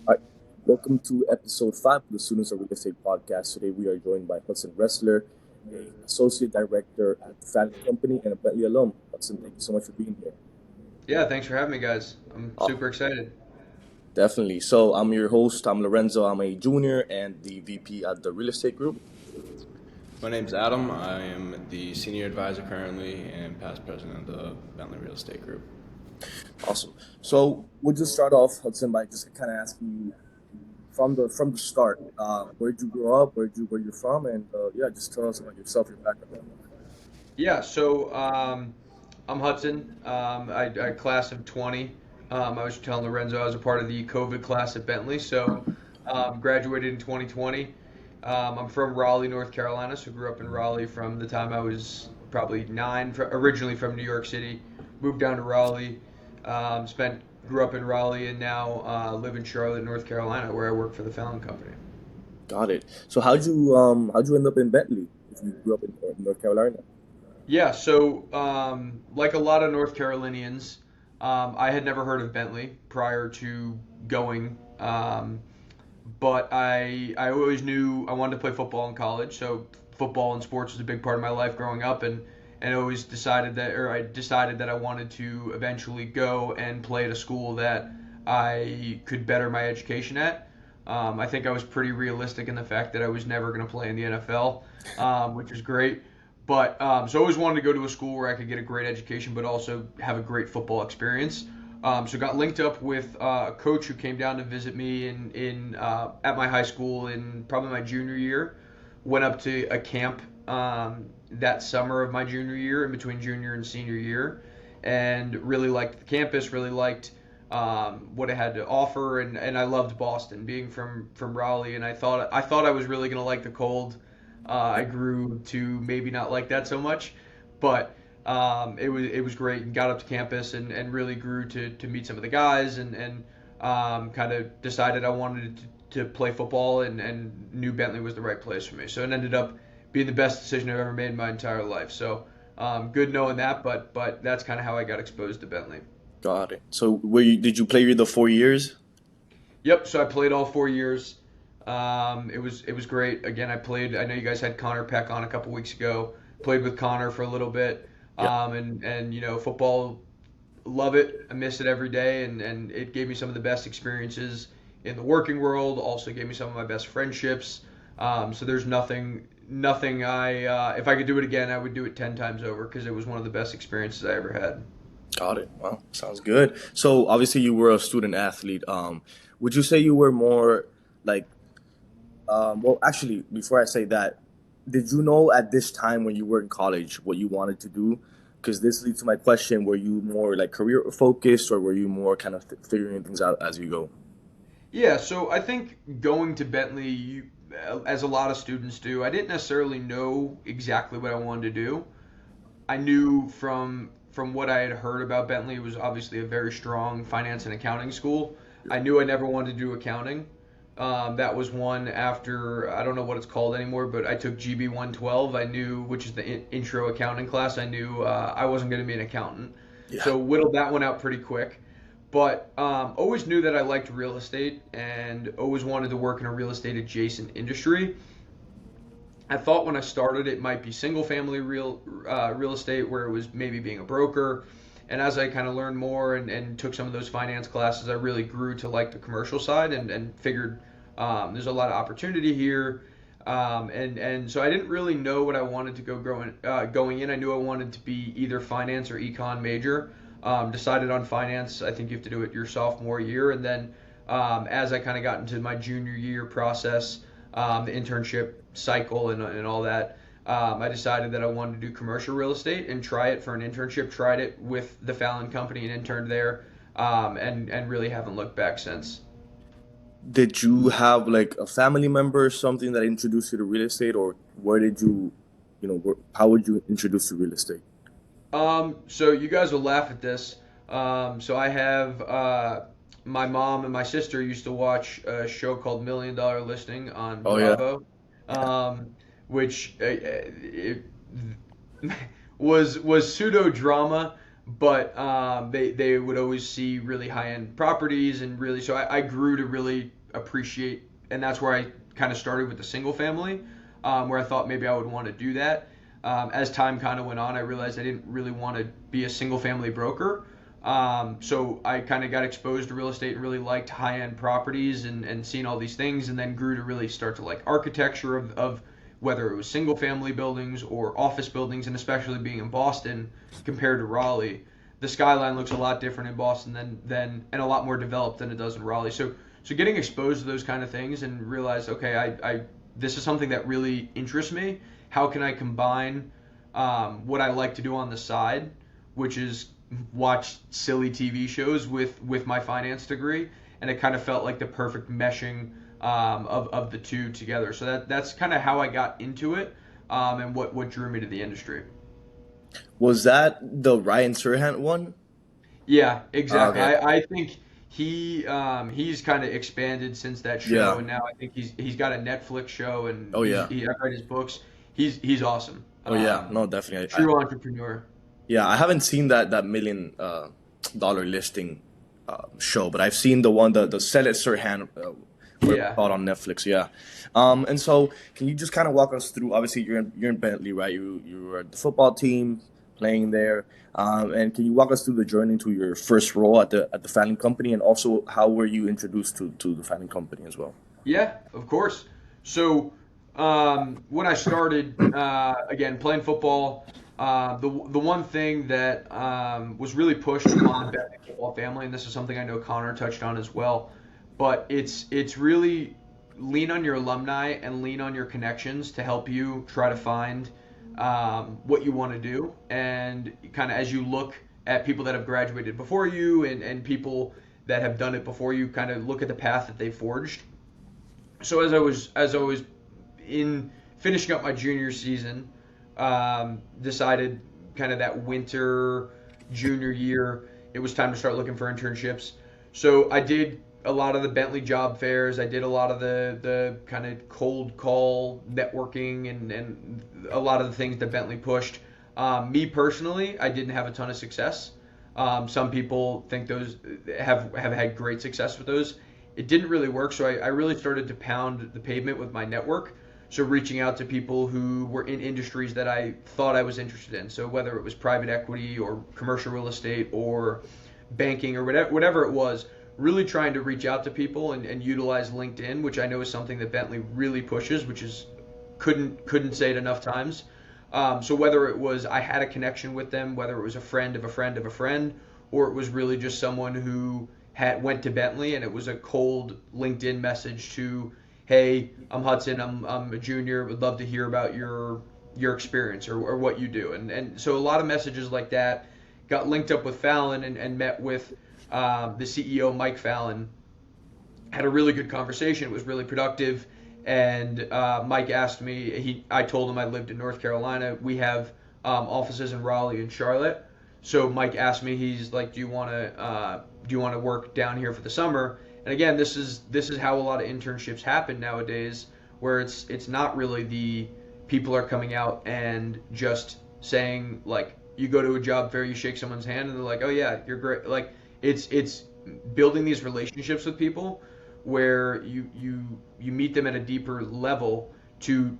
All right. Welcome to episode 5 of the Students of Real Estate podcast. Today we are joined by Hudson Ressler, a associate director at Fallon Company and a Bentley alum. Hudson, thank you so much for being here. Yeah, thanks for having me, guys. I'm Oh, super excited. definitely. So I'm your host. I'm Lorenzo. I'm a junior and the VP at the real estate group. My name's Adam. I am the senior advisor currently and past president of the Bentley Real Estate Group. Awesome. So we'll just start off, Hudson, by just kind of asking you from the start. Where'd you grow up? Where you're from? And yeah, just tell us about yourself, your background. Yeah, so I'm Hudson. I class of 20. I was telling Lorenzo I was a part of the COVID class at Bentley, so graduated in 2020. I'm from Raleigh, North Carolina, so grew up in Raleigh from the time I was probably 9. Originally from New York City, moved down to Raleigh, spent grew up in Raleigh, and now live in Charlotte, North Carolina, where I work for the Fallon Company. Got it. So how'd you end up in Bentley if you grew up in North Carolina? Yeah, so like a lot of North Carolinians, I had never heard of Bentley prior to going, but I always knew I wanted to play football in college. So football and sports was a big part of my life growing up, and I decided that I wanted to eventually go and play at a school that I could better my education at. I think I was pretty realistic in the fact that I was never going to play in the NFL, which is great. But so I always wanted to go to a school where I could get a great education, but also have a great football experience. So got linked up with a coach who came down to visit me in at my high school in probably my junior year. Went up to a camp that summer of my junior year, in between junior and senior year, and really liked the campus. Really liked what it had to offer, and I loved Boston, being from Raleigh, and I thought I was really gonna like the cold. I grew to maybe not like that so much, but it was great, and got up to campus and really grew to meet some of the guys, and kind of decided I wanted to play football, and knew Bentley was the right place for me. So it ended up being the best decision I've ever made in my entire life. So good knowing that, but that's kind of how I got exposed to Bentley. Got it. So did you play the 4 years? Yep. So I played all 4 years. It was great. Again, I played. I know you guys had Connor Peck on a couple weeks ago. Played with Connor for a little bit. Yeah. And football, love it. I miss it every day, and it gave me some of the best experiences in the working world. Also gave me some of my best friendships. So there's nothing if I could do it again, I would do it 10 times over because it was one of the best experiences I ever had. Got it. Wow, sounds good. So obviously you were a student athlete. Would you say you were more like, well, actually, before I say that, did you know at this time when you were in college what you wanted to do? Because this leads to my question: were you more like career focused, or were you more kind of figuring things out as you go? Yeah, so I think going to Bentley, as a lot of students do, I didn't necessarily know exactly what I wanted to do. I knew from what I had heard about Bentley, it was obviously a very strong finance and accounting school. I knew I never wanted to do accounting. That was one after, I don't know what it's called anymore, but I took GB 112. I knew, which is the intro accounting class. I knew I wasn't going to be an accountant, Yeah. so whittled that one out pretty quick. But always knew that I liked real estate and always wanted to work in a real estate adjacent industry. I thought when I started it might be single family real estate, where it was maybe being a broker. And as I kind of learned more and took some of those finance classes, I really grew to like the commercial side, and figured there's a lot of opportunity here. And so I didn't really know what I wanted to going in. I knew I wanted to be either finance or econ major. Decided on finance. I think you have to do it your sophomore year, and then as I kind of got into my junior year process, the internship cycle and all that, I decided that I wanted to do commercial real estate and try it for an internship. Tried it with the Fallon Company and interned there, and really haven't looked back since. Did you have like a family member or something that introduced you to real estate, or where did how would you introduce to real estate? So you guys will laugh at this. So I have my mom and my sister used to watch a show called Million Dollar Listing on Oh yeah. Bravo, um, which it was pseudo drama. but they would always see really high end properties and really so I grew to really appreciate, and that's where I kind of started with the single family, where I thought maybe I would want to do that. As time kind of went on, I realized I didn't really want to be a single family broker. So I kind of got exposed to real estate and really liked high end properties and seeing all these things, and then grew to really start to like architecture of whether it was single family buildings or office buildings, and especially being in Boston compared to Raleigh. The skyline looks a lot different in Boston than and a lot more developed than it does in Raleigh. So getting exposed to those kind of things and realize, okay, I this is something that really interests me. How can I combine what I like to do on the side, which is watch silly TV shows with my finance degree, and it kind of felt like the perfect meshing of the two together. So that's kind of how I got into it, and what drew me to the industry. Was that the Ryan Serhant one? Yeah, exactly. Okay. I think he's kind of expanded since that show, Yeah. and now I think he's got a Netflix show, and Oh yeah. I've read his books. He's awesome. Oh yeah. No, definitely. True entrepreneur. Yeah, I haven't seen that million dollar listing show, but I've seen the one the Sell It Sirhan where it's Yeah. called on Netflix. Yeah, and so can you just kind of walk us through? Obviously, you're in Bentley, right? You were at the football team playing there, and can you walk us through the journey to your first role at the Fallon Company, and also how were you introduced to the Fallon Company as well? Yeah, of course. So when I started again playing football, the one thing that was really pushed upon the Bentley football family, and this is something I know Connor touched on as well, but it's really lean on your alumni and lean on your connections to help you try to find what you want to do, and kind of as you look at people that have graduated before you and people that have done it before you, kind of look at the path that they forged. So as I was in finishing up my junior season, decided kind of that winter junior year, it was time to start looking for internships. So I did a lot of the Bentley job fairs. I did a lot of the kind of cold call networking and a lot of the things that Bentley pushed. Me personally, I didn't have a ton of success. Some people think those have had great success with those. It didn't really work, so I really started to pound the pavement with my network. So reaching out to people who were in industries that I thought I was interested in. So whether it was private equity or commercial real estate or banking or whatever it was, really trying to reach out to people and utilize LinkedIn, which I know is something that Bentley really pushes, which is couldn't say it enough times. So whether it was I had a connection with them, whether it was a friend of a friend of a friend, or it was really just someone who went to Bentley and it was a cold LinkedIn message to, hey, I'm Hudson, I'm a junior, would love to hear about your experience or what you do. And so a lot of messages like that, got linked up with Fallon and met with the CEO, Mike Fallon, had a really good conversation. It was really productive. And Mike asked me, I told him I lived in North Carolina. We have offices in Raleigh and Charlotte. So Mike asked me, he's like, do you want to work down here for the summer? And again, this is how a lot of internships happen nowadays, where it's not really the people are coming out and just saying like, you go to a job fair, you shake someone's hand, and they're like, oh yeah, you're great. Like it's building these relationships with people where you meet them at a deeper level to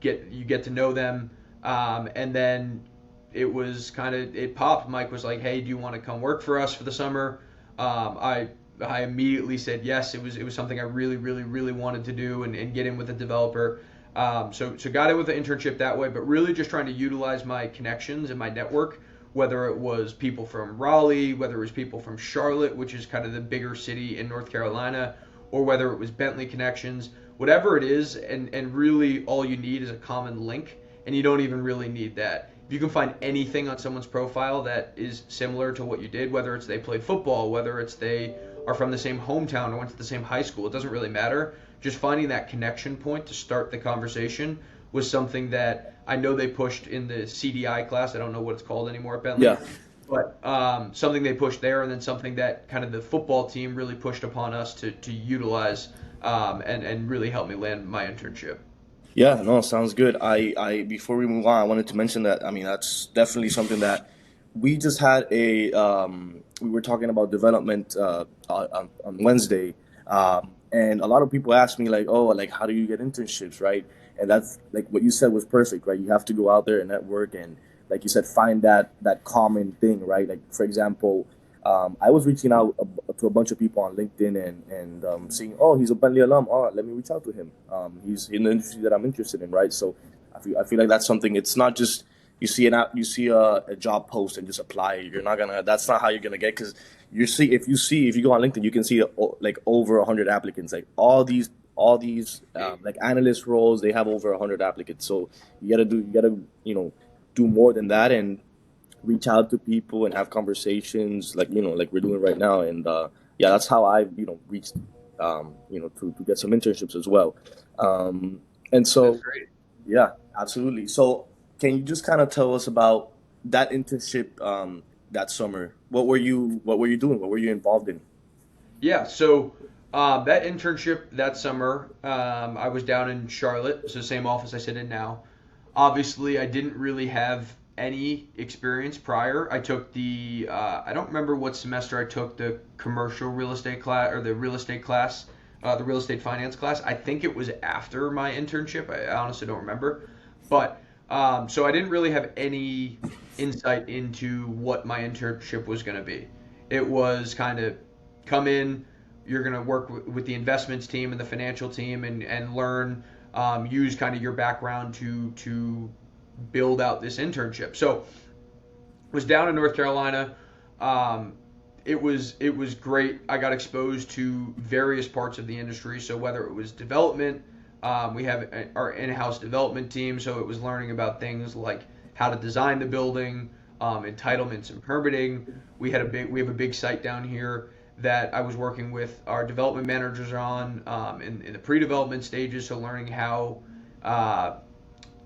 get to know them, and then it popped. Mike was like, hey, do you want to come work for us for the summer? I immediately said yes. It was something I really really really wanted to do and get in with a developer. So got it with the internship that way, but really just trying to utilize my connections and my network, whether it was people from Raleigh, whether it was people from Charlotte, which is kind of the bigger city in North Carolina, or whether it was Bentley connections, whatever it is, and really all you need is a common link, and you don't even really need that. If you can find anything on someone's profile that is similar to what you did, whether it's they played football, whether it's they are from the same hometown or went to the same high school, it doesn't really matter. Just finding that connection point to start the conversation was something that I know they pushed in the CDI class. I don't know what it's called anymore at Bentley, Yeah. but something they pushed there, and then something that kind of the football team really pushed upon us to utilize, and really help me land my internship. Yeah, no, sounds good. I before we move on, I wanted to mention that I mean that's definitely something that we just had a we were talking about development on Wednesday, and a lot of people ask me like, oh, like how do you get internships, right? And that's like what you said was perfect, right? You have to go out there and network, and like you said, find that common thing, right? Like for example, I was reaching out to a bunch of people on LinkedIn and seeing, oh, he's a Bentley alum. Oh, let me reach out to him. He's in the industry that I'm interested in, right? So I feel like that's something. It's not just you see a job post and just apply. You're not gonna. That's not how you're gonna get, because if you go on LinkedIn, you can see like over 100 applicants. Like all these like analyst roles, they have over 100 applicants. So you gotta do more than that and reach out to people and have conversations like like we're doing right now. And yeah, that's how I reached to get some internships as well. And That's so great. yeah, absolutely. So, can you just kind of tell us about that internship that summer? What were you doing? What were you involved in? Yeah, so that internship that summer, I was down in Charlotte, so same office I sit in now. Obviously, I didn't really have any experience prior. I took I don't remember what semester I took the commercial real estate class or the real estate class, the real estate finance class. I think it was after my internship. I honestly don't remember. But so I didn't really have any insight into what my internship was going to be. It was kind of come in, you're going to work with the investments team and the financial team and learn, use kind of your background to build out this internship. So was down in North Carolina. Um, it was great. I got exposed to various parts of the industry. So whether it was development, we have our in-house development team. So it was learning about things like how to design the building, entitlements and permitting. We have a big site down here that I was working with our development managers on in the pre-development stages. So learning how uh,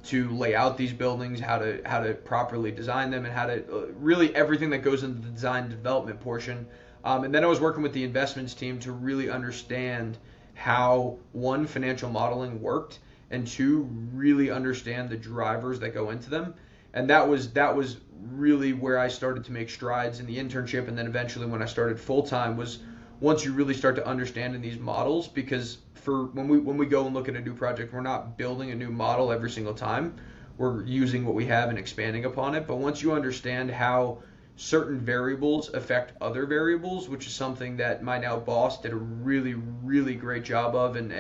to lay out these buildings, how to properly design them, and how to really everything that goes into the design development portion. And then I was working with the investments team to really understand how one financial modeling worked, and two really understand the drivers that go into them. And that was really where I started to make strides in the internship, and then eventually when I started full time was once you really start to understand in these models, because for when we go and look at a new project, we're not building a new model every single time. We're using what we have and expanding upon it. But once you understand how certain variables affect other variables, which is something that my now boss did a really, really great job of, and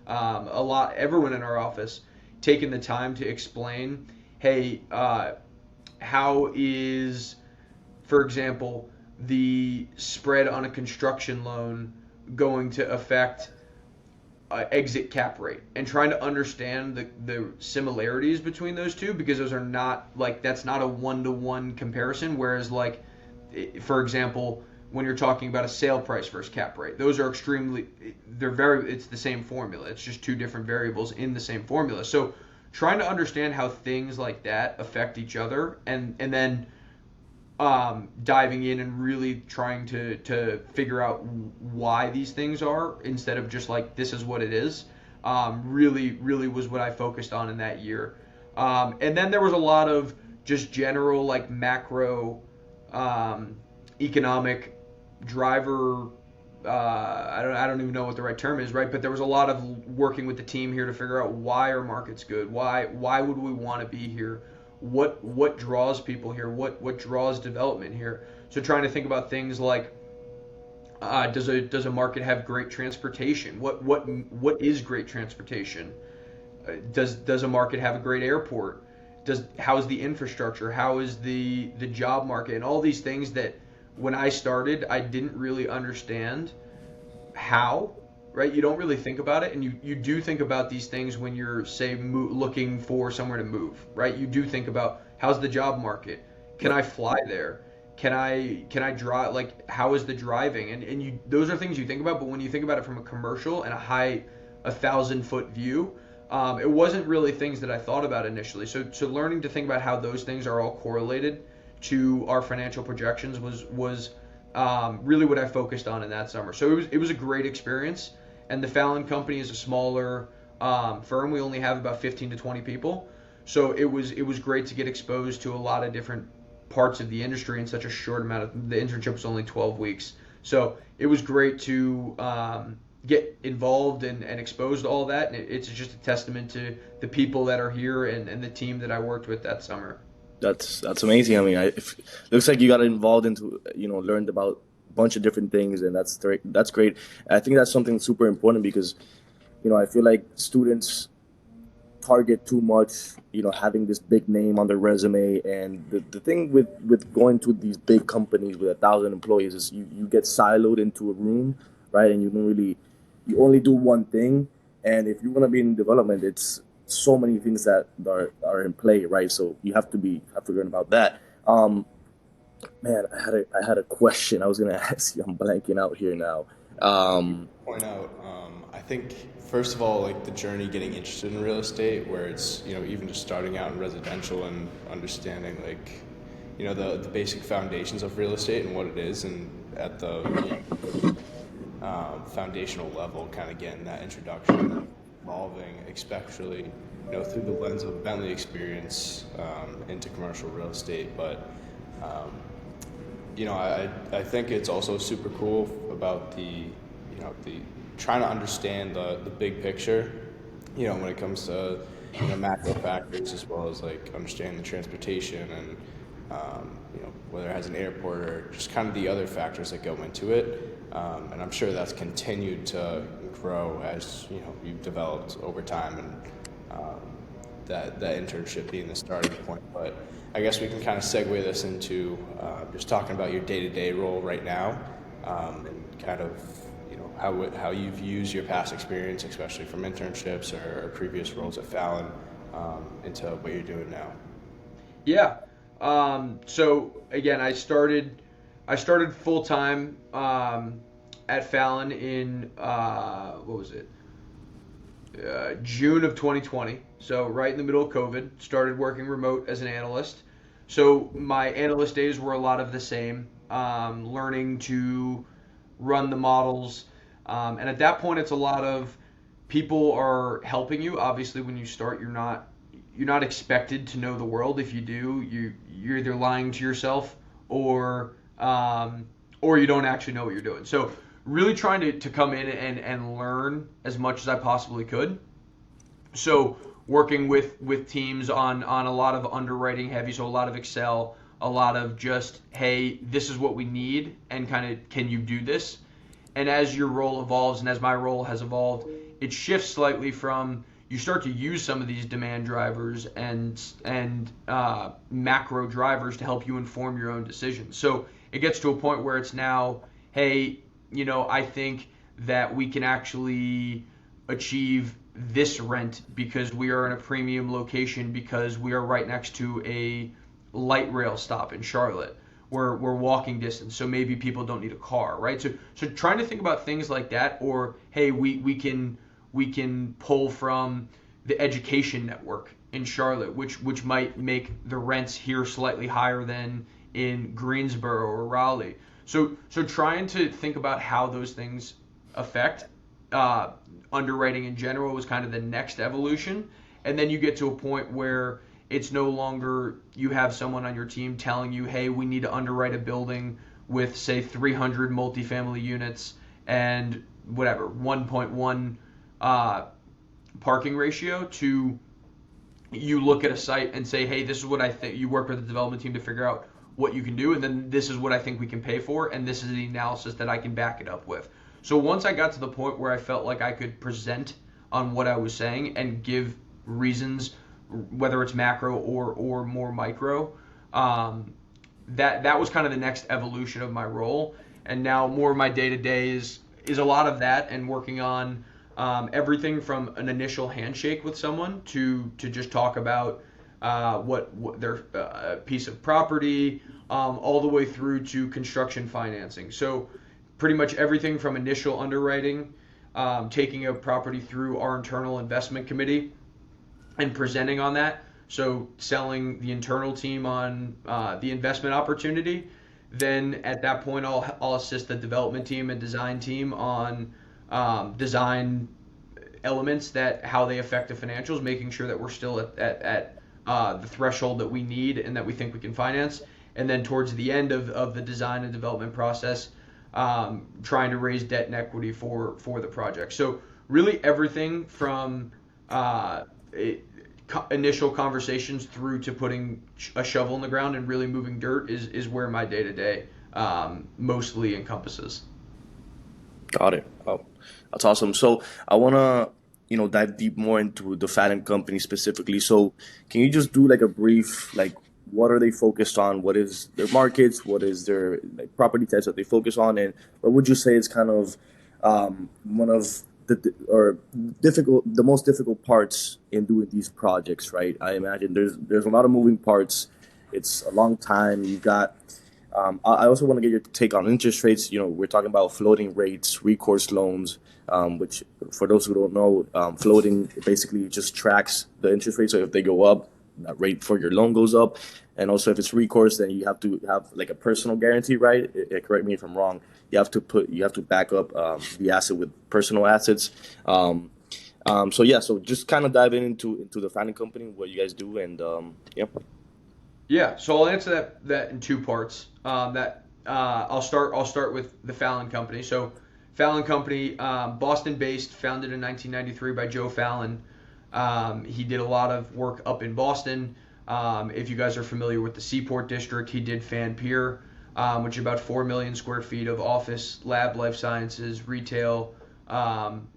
everyone in our office taking the time to explain, hey, how is, for example, the spread on a construction loan going to affect exit cap rate, and trying to understand the similarities between those two, because those are not like that's not a one-to-one comparison, whereas like for example, when you're talking about a sale price versus cap rate, those are extremely they're very it's the same formula, it's just two different variables in the same formula. So trying to understand how things like that affect each other, and then diving in and really trying to figure out why these things are, instead of just like this is what it is, really was what I focused on in that year. And then there was a lot of just general like macro economic driver. I don't even know what the right term is, right? But there was a lot of working with the team here to figure out why are markets good, why would we want to be here, what draws people here, what draws development here. So trying to think about things like does a market have great transportation? What is great transportation? Does a market have a great airport? How's the infrastructure? How is the job market? And all these things that when I started I didn't really understand how, right? You don't really think about it, and you do think about these things when you're say looking for somewhere to move, right? You do think about how's the job market, can Right. I fly there, can I drive, like how is the driving, and you those are things you think about. But when you think about it from a commercial and a 1,000 foot view, it wasn't really things that I thought about initially. So learning to think about how those things are all correlated to our financial projections was really what I focused on in that summer. So it was a great experience. And the Fallon Company is a smaller firm. We only have about 15 to 20 people. So it was great to get exposed to a lot of different parts of the industry in such a short amount of the internship was only 12 weeks. So it was great to get involved and exposed to all that. And it's just a testament to the people that are here and the team that I worked with that summer. That's amazing. I mean, if, looks like you got involved into, learned about a bunch of different things, and that's great. That's great. I think that's something super important because, I feel like students target too much, having this big name on their resume. And the thing with going to these big companies with 1,000 employees is you get siloed into a room, right? And you only do one thing. And if you want to be in development, it's so many things that are in play, right? So you have to learn about that. Man, I had a question I was gonna ask you. I'm blanking out here now. Point out, I think first of all, like the journey getting interested in real estate, where it's even just starting out in residential and understanding like the basic foundations of real estate and what it is, and at the foundational level, kind of getting that introduction, evolving, especially through the lens of a Bentley experience into commercial real estate. But I think it's also super cool about the trying to understand the big picture, when it comes to macro factors, as well as like understanding the transportation and whether it has an airport or just kind of the other factors that go into it. And I'm sure that's continued to grow as you've developed over time, and that internship being the starting point. But I guess we can kind of segue this into just talking about your day-to-day role right now, and kind of how you've used your past experience, especially from internships or previous roles at Fallon, into what you're doing now. Yeah. So again, I started full time at Fallon in what was it? June of 2020. So right in the middle of COVID, started working remote as an analyst. So my analyst days were a lot of the same, learning to run the models, and at that point, it's a lot of people are helping you. Obviously, when you start, you're not expected to know the world. If you do, you're either lying to yourself or you don't actually know what you're doing. So really trying to come in and learn as much as I possibly could. So working with teams on a lot of underwriting heavy, so a lot of Excel, a lot of just, hey, this is what we need, and kind of, can you do this? And as your role evolves, and as my role has evolved, it shifts slightly from, you start to use some of these demand drivers and macro drivers to help you inform your own decisions. So it gets to a point where it's now, hey, I think that we can actually achieve this rent because we are in a premium location, because we are right next to a light rail stop in Charlotte. We're walking distance, so maybe people don't need a car, right? So trying to think about things like that, or hey, we can pull from the education network in Charlotte, which might make the rents here slightly higher than in Greensboro or Raleigh. So trying to think about how those things affect underwriting in general was kind of the next evolution. And then you get to a point where it's no longer you have someone on your team telling you, hey, we need to underwrite a building with, say, 300 multifamily units and whatever, 1.1 parking ratio, to you look at a site and say, hey, this is what I think. You work with the development team to figure out what you can do, and then this is what I think we can pay for, and this is the analysis that I can back it up with. So once I got to the point where I felt like I could present on what I was saying and give reasons, whether it's macro or more micro, that was kind of the next evolution of my role. And now more of my day-to-day is a lot of that, and working on everything from an initial handshake with someone to just talk about what their piece of property, all the way through to construction financing. So pretty much everything from initial underwriting, taking a property through our internal investment committee and presenting on that. So selling the internal team on the investment opportunity. Then at that point, I'll assist the development team and design team on design elements, that how they affect the financials, making sure that we're still at the threshold that we need and that we think we can finance. and then towards the end of the design and development process, trying to raise debt and equity for the project. So really everything from it, initial conversations through to putting a shovel in the ground and really moving dirt is where my day to day mostly encompasses. Got it. Oh, that's awesome. So I wanna, dive deep more into the Fallon Company specifically. So can you just do like a brief, like, what are they focused on? What is their markets? What is their like property types that they focus on? And what would you say is kind of one of or the most difficult parts in doing these projects, right? I imagine there's a lot of moving parts. It's a long time. You got I also want to get your take on interest rates. We're talking about floating rates, recourse loans, which for those who don't know, floating basically just tracks the interest rate. So if they go up, that rate for your loan goes up. And also if it's recourse, then you have to have like a personal guarantee, right? Correct me if I'm wrong. You have to back up the asset with personal assets. So yeah, so just kind of diving into the Fallon Company, what you guys do, and yeah. Yeah, so I'll answer that in two parts. That I'll start with the Fallon Company. So Fallon Company, Boston-based, founded in 1993 by Joe Fallon. He did a lot of work up in Boston. If you guys are familiar with the Seaport District, he did Fan Pier, which is about 4 million square feet of office, lab, life sciences, retail.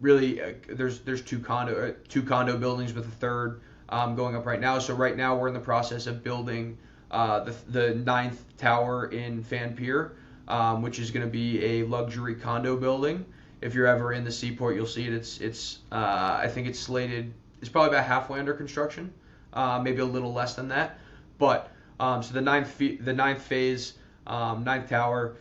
Really, there's two condo buildings with a third going up right now. So right now we're in the process of building the ninth tower in Fan Pier, which is going to be a luxury condo building. If you're ever in the Seaport, you'll see it. It's I think it's slated. It's probably about halfway under construction, maybe a little less than that. But so the ninth phase, ninth tower,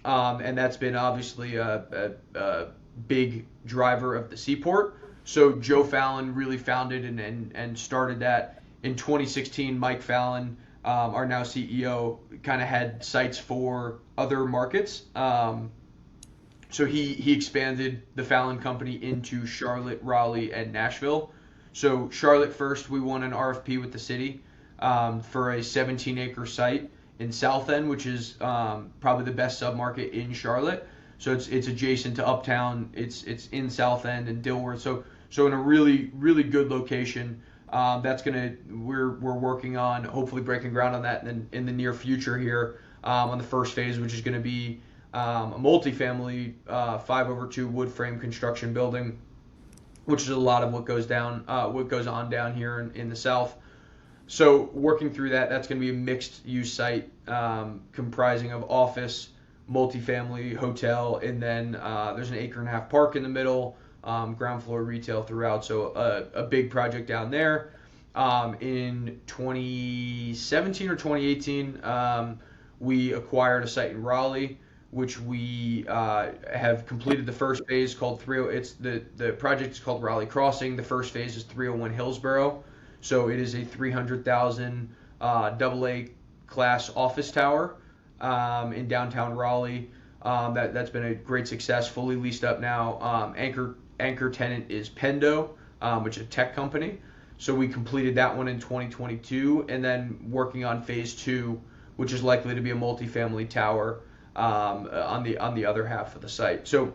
and that's been obviously a big driver of the Seaport. So Joe Fallon really founded and started that in 2016. Mike Fallon, our now CEO, kind of had sights for other markets. So he expanded the Fallon Company into Charlotte, Raleigh, and Nashville. So Charlotte first, we won an RFP with the city for a 17-acre site in South End, which is probably the best submarket in Charlotte. So it's adjacent to Uptown. It's in South End and Dilworth. So in a really really good location. We're working on hopefully breaking ground on that in the near future here on the first phase, which is going to be a multifamily 5/2 wood frame construction building, which is a lot of what goes on down here in the South. So working through that's going to be a mixed use site comprising of office, multifamily, hotel, and then there's an acre and a half park in the middle, ground floor retail throughout. So a big project down there. In 2017 or 2018, we acquired a site in Raleigh, which we have completed the first phase called 30. It's the project is called Raleigh Crossing. The first phase is 301 Hillsborough. So it is a 300,000 AA class office tower in downtown Raleigh. That's been a great success, fully leased up now. Anchor tenant is Pendo, which is a tech company. So we completed that one in 2022, and then working on phase two, which is likely to be a multifamily tower on the other half of the site. So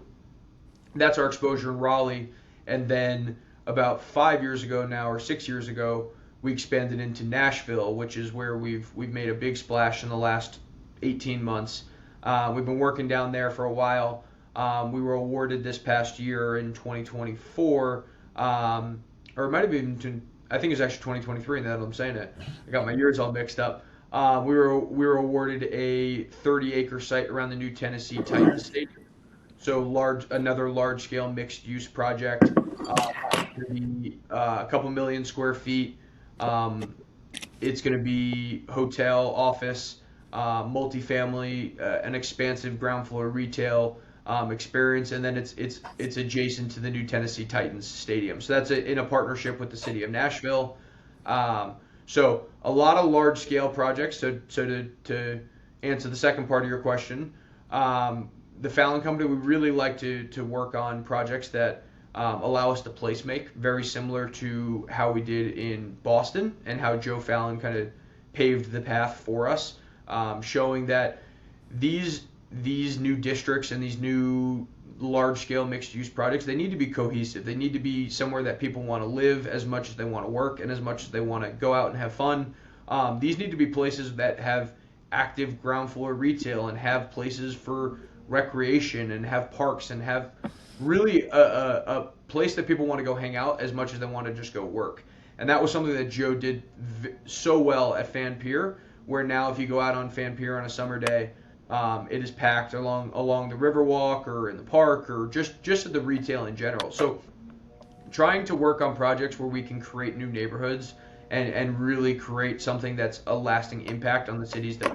that's our exposure in Raleigh, and then about 5 years ago now, or 6 years ago, we expanded into Nashville, which is where we've made a big splash in the last 18 months. We've been working down there for a while. We were awarded this past year in 2024, or it might have been, I think it was actually 2023. Now that I'm saying it, I got my years all mixed up. We were awarded a 30-acre site around the new Tennessee Titans Stadium. So another large-scale mixed-use project. A couple million square feet. It's going to be hotel, office, multifamily, an expansive ground floor retail experience, and then it's adjacent to the new Tennessee Titans Stadium. So that's in a partnership with the city of Nashville. So a lot of large scale projects. So to answer the second part of your question, the Fallon Company, we really like to work on projects that allow us to place make, very similar to how we did in Boston and how Joe Fallon kind of paved the path for us. showing that these new districts and these new large scale mixed use projects, they need to be cohesive. They need to be somewhere that people want to live as much as they want to work and as much as they want to go out and have fun. These need to be places that have active ground floor retail and have places for recreation and have parks and have really a place that people want to go hang out as much as they want to just go work. And that was something that Joe did so well at Fan Pier, where now if you go out on Fan Pier on a summer day, it is packed along the Riverwalk or in the park or just at the retail in general. So trying to work on projects where we can create new neighborhoods and really create something that's a lasting impact on the cities that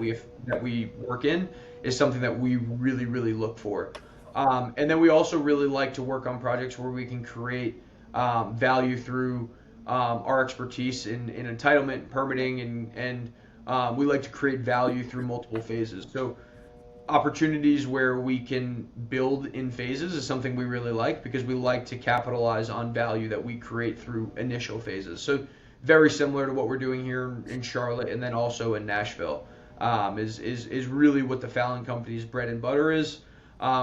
we work in is something that we really, really look for. And then we also really like to work on projects where we can create value through our expertise in entitlement, permitting, and we like to create value through multiple phases. So opportunities where we can build in phases is something we really like because we like to capitalize on value that we create through initial phases. So very similar to what we're doing here in Charlotte and then also in Nashville is really what the Fallon Company's bread and butter is.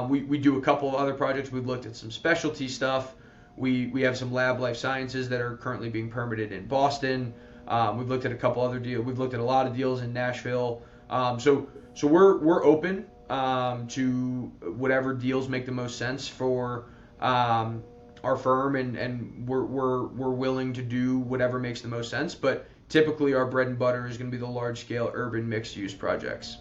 We do a couple of other projects. We've looked at some specialty stuff. We have some lab life sciences that are currently being permitted in Boston. We've looked at a couple other deals. We've looked at a lot of deals in Nashville. So we're open to whatever deals make the most sense for our firm, and we're willing to do whatever makes the most sense. But typically, our bread and butter is going to be the large scale urban mixed use projects.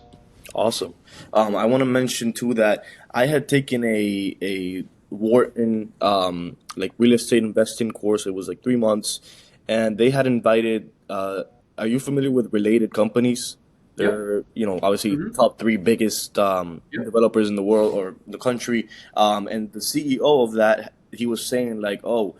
Awesome. I want to mention too that I had taken a Wharton like real estate investing course. It was like 3 months, and they had invited. Are you familiar with related companies? Yep. They're obviously Mm-hmm. top three biggest Yep. developers in the world or the country. And the CEO of that, he was saying like, oh,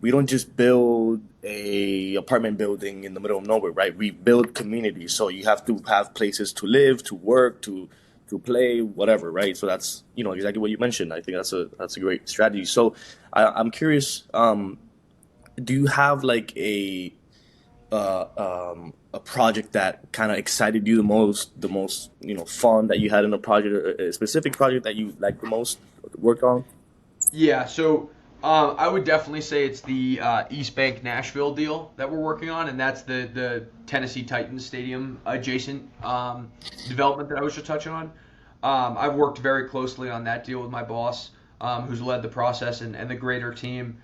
we don't just build a apartment building in the middle of nowhere, right? We build communities. So you have to have places to live, to work, to play, whatever, right? So that's exactly what you mentioned. I think that's a great strategy. So I'm curious, do you have like a project that kind of excited you the most fun that you had in a project, a specific project that you like the most worked on? Yeah, so I would definitely say it's the East Bank Nashville deal that we're working on, and that's the Tennessee Titans Stadium adjacent development that I was just touching on. I've worked very closely on that deal with my boss, who's led the process and the greater team,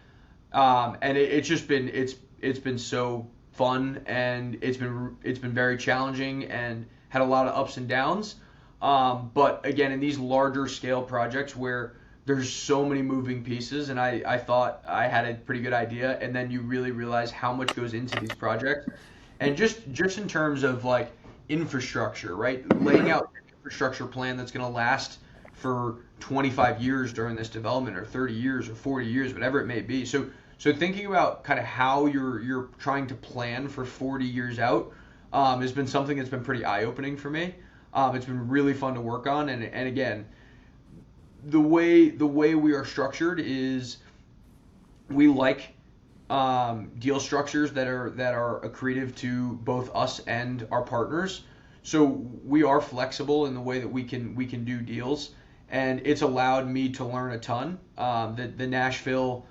and it's just been it's been so fun, and it's been very challenging and had a lot of ups and downs. But again, in these larger scale projects where there's so many moving pieces, and I thought I had a pretty good idea, and then you really realize how much goes into these projects, and just in terms of like infrastructure, right? Laying out an infrastructure plan that's going to last for 25 years during this development, or 30 years, or 40 years, whatever it may be. So thinking about kind of how you're trying to plan for 40 years out has been something that's been pretty eye-opening for me. It's been really fun to work on, and again, the way we are structured is we like deal structures that are accretive to both us and our partners. So we are flexible in the way that we can do deals, and it's allowed me to learn a ton. The Nashville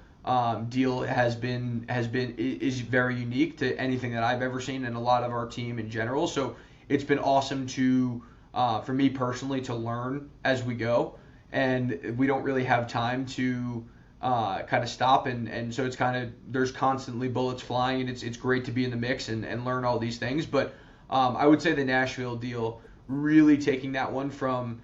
deal is very unique to anything that I've ever seen, and a lot of our team in general. So it's been awesome to for me personally to learn as we go, and we don't really have time to kind of stop, and so it's kind of there's constantly bullets flying, and it's great to be in the mix and learn all these things. But I would say the Nashville deal, really taking that one from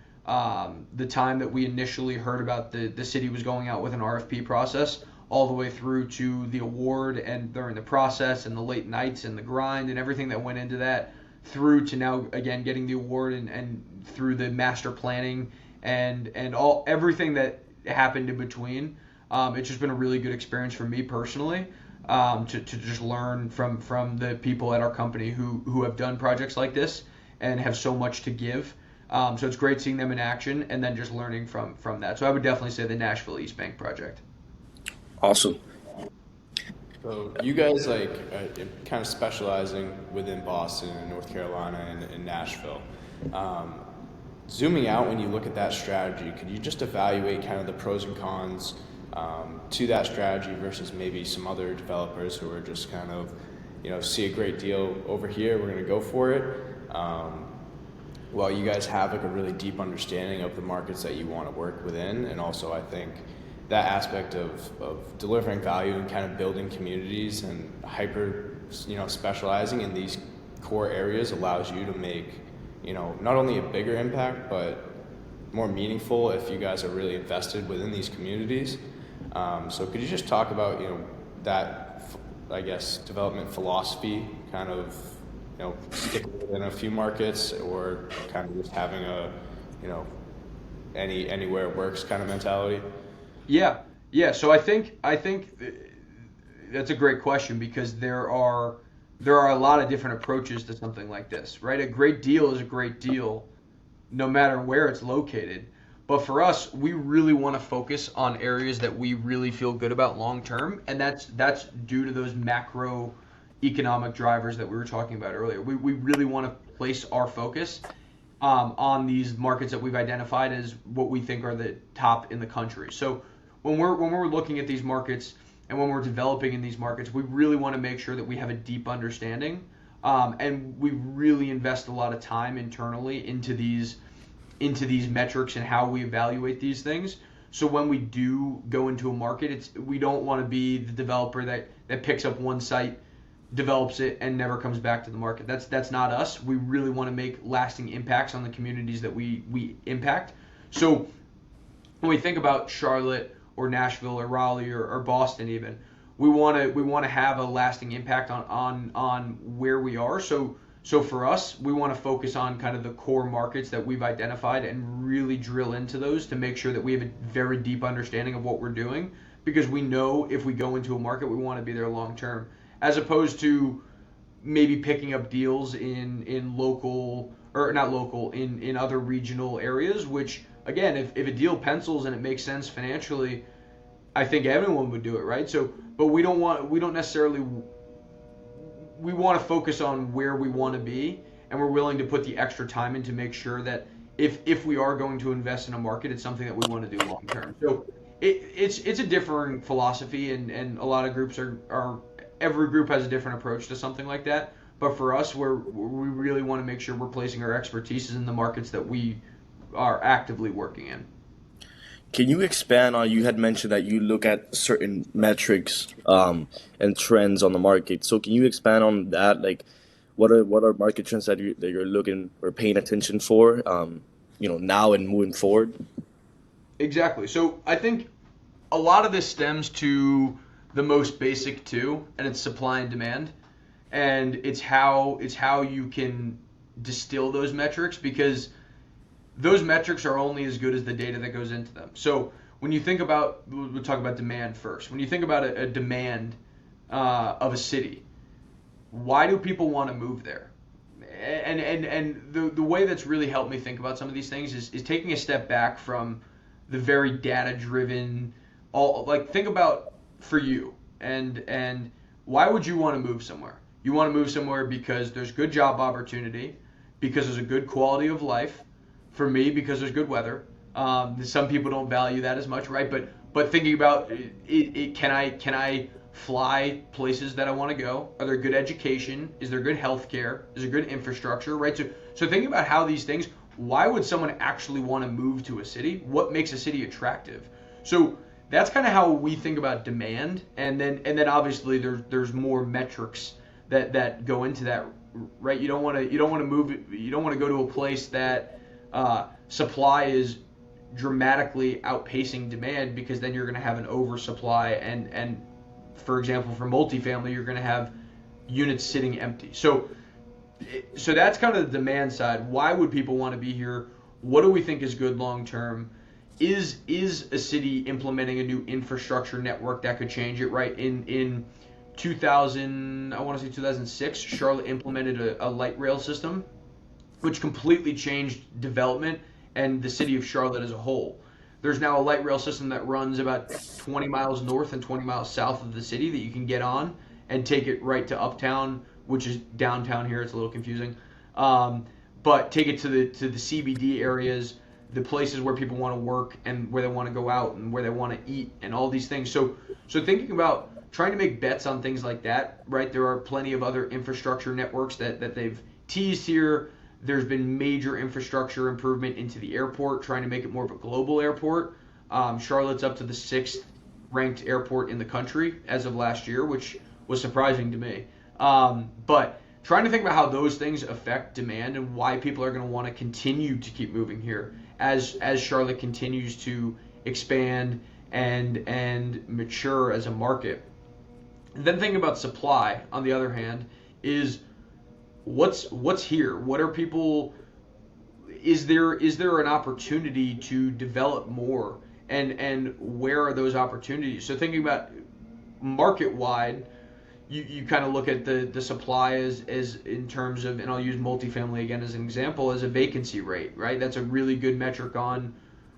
the time that we initially heard about the city was going out with an RFP process all the way through to the award and during the process and the late nights and the grind and everything that went into that, through to now again getting the award and through the master planning and all everything that happened in between. It's just been a really good experience for me personally, to just learn from the people at our company who have done projects like this and have so much to give. So it's great seeing them in action and then just learning from that. So I would definitely say the Nashville East Bank project. Awesome. So you guys like kind of specializing within Boston and North Carolina and Nashville. Um, Zooming out, when you look at that strategy, could you just evaluate kind of the pros and cons to that strategy versus maybe some other developers who are just kind of, see a great deal over here, we're going to go for it. Well, you guys have like a really deep understanding of the markets that you want to work within, and also I think that aspect of delivering value and kind of building communities and specializing in these core areas allows you to make, not only a bigger impact, but more meaningful if you guys are really invested within these communities. So could you just talk about, that, I guess, development philosophy, kind of, sticking within a few markets, or kind of just having a, anywhere it works kind of mentality? Yeah, yeah. So I think that's a great question because there are a lot of different approaches to something like this, right? A great deal is a great deal, no matter where it's located. But for us, we really want to focus on areas that we really feel good about long term, and that's due to those macro economic drivers that we were talking about earlier. We really want to place our focus on these markets that we've identified as what we think are the top in the country. So when we're looking at these markets and when we're developing in these markets, we really want to make sure that we have a deep understanding, and we really invest a lot of time internally into these metrics and how we evaluate these things. So when we do go into a market, we don't want to be the developer that picks up one site, develops it, and never comes back to the market. That's not us. We really want to make lasting impacts on the communities that we impact. So when we think about Charlotte or Nashville or Raleigh or Boston even, we want to have a lasting impact on where we are. So for us, we want to focus on kind of the core markets that we've identified and really drill into those to make sure that we have a very deep understanding of what we're doing, because we know if we go into a market, we want to be there long term, as opposed to maybe picking up deals in local, or not local, in other regional areas, which again, if a deal pencils and it makes sense financially, I think everyone would do it, right? So, but we don't necessarily, we want to focus on where we want to be, and we're willing to put the extra time in to make sure that if we are going to invest in a market, it's something that we want to do long term. So it's a different philosophy, and a lot of groups are every group has a different approach to something like that. But for us, we really want to make sure we're placing our expertise in the markets that we are actively working in. Can you expand on, you had mentioned that you look at certain metrics and trends on the market. So can you expand on that? Like, what are market trends that you're looking or paying attention for, now and moving forward? Exactly. So I think a lot of this stems to the most basic two, and it's supply and demand, and it's how you can distill those metrics, because those metrics are only as good as the data that goes into them. So when you think about, we'll talk about demand first. When you think about a demand of a city, why do people want to move there? And the way that's really helped me think about some of these things is taking a step back from the very data driven, think about for you, and why would you want to move somewhere? You want to move somewhere because there's good job opportunity, because there's a good quality of life. For me, because there's good weather. Some people don't value that as much, right? But thinking about can I fly places that I want to go? Are there good education? Is there good health care? Is there good infrastructure, right? So thinking about how these things, why would someone actually want to move to a city? What makes a city attractive? So that's kind of how we think about demand, and then obviously there's more metrics that go into that, right? You don't want to go to a place that supply is dramatically outpacing demand, because then you're going to have an oversupply, and for example, for multifamily, you're going to have units sitting empty. So that's kind of the demand side. Why would people want to be here? What do we think is good long term? Is a city implementing a new infrastructure network that could change it, right? In 2006, Charlotte implemented a light rail system, which completely changed development and the city of Charlotte as a whole. There's now a light rail system that runs about 20 miles north and 20 miles south of the city that you can get on and take it right to Uptown, which is downtown here. It's a little confusing. but take it to the CBD areas, the places where people want to work and where they want to go out and where they want to eat and all these things. So thinking about trying to make bets on things like that, right? There are plenty of other infrastructure networks that they've teased here. There's been major infrastructure improvement into the airport, trying to make it more of a global airport. Charlotte's up to the 6th ranked airport in the country as of last year, which was surprising to me. But trying to think about how those things affect demand and why people are going to want to continue to keep moving here as Charlotte continues to expand and mature as a market. And then thinking about supply, on the other hand, is what's here? What are people? Is there an opportunity to develop more? And where are those opportunities? So thinking about market wide, you kind of look at the supply as in terms of, and I'll use multifamily again as an example, as a vacancy rate, right? That's a really good metric on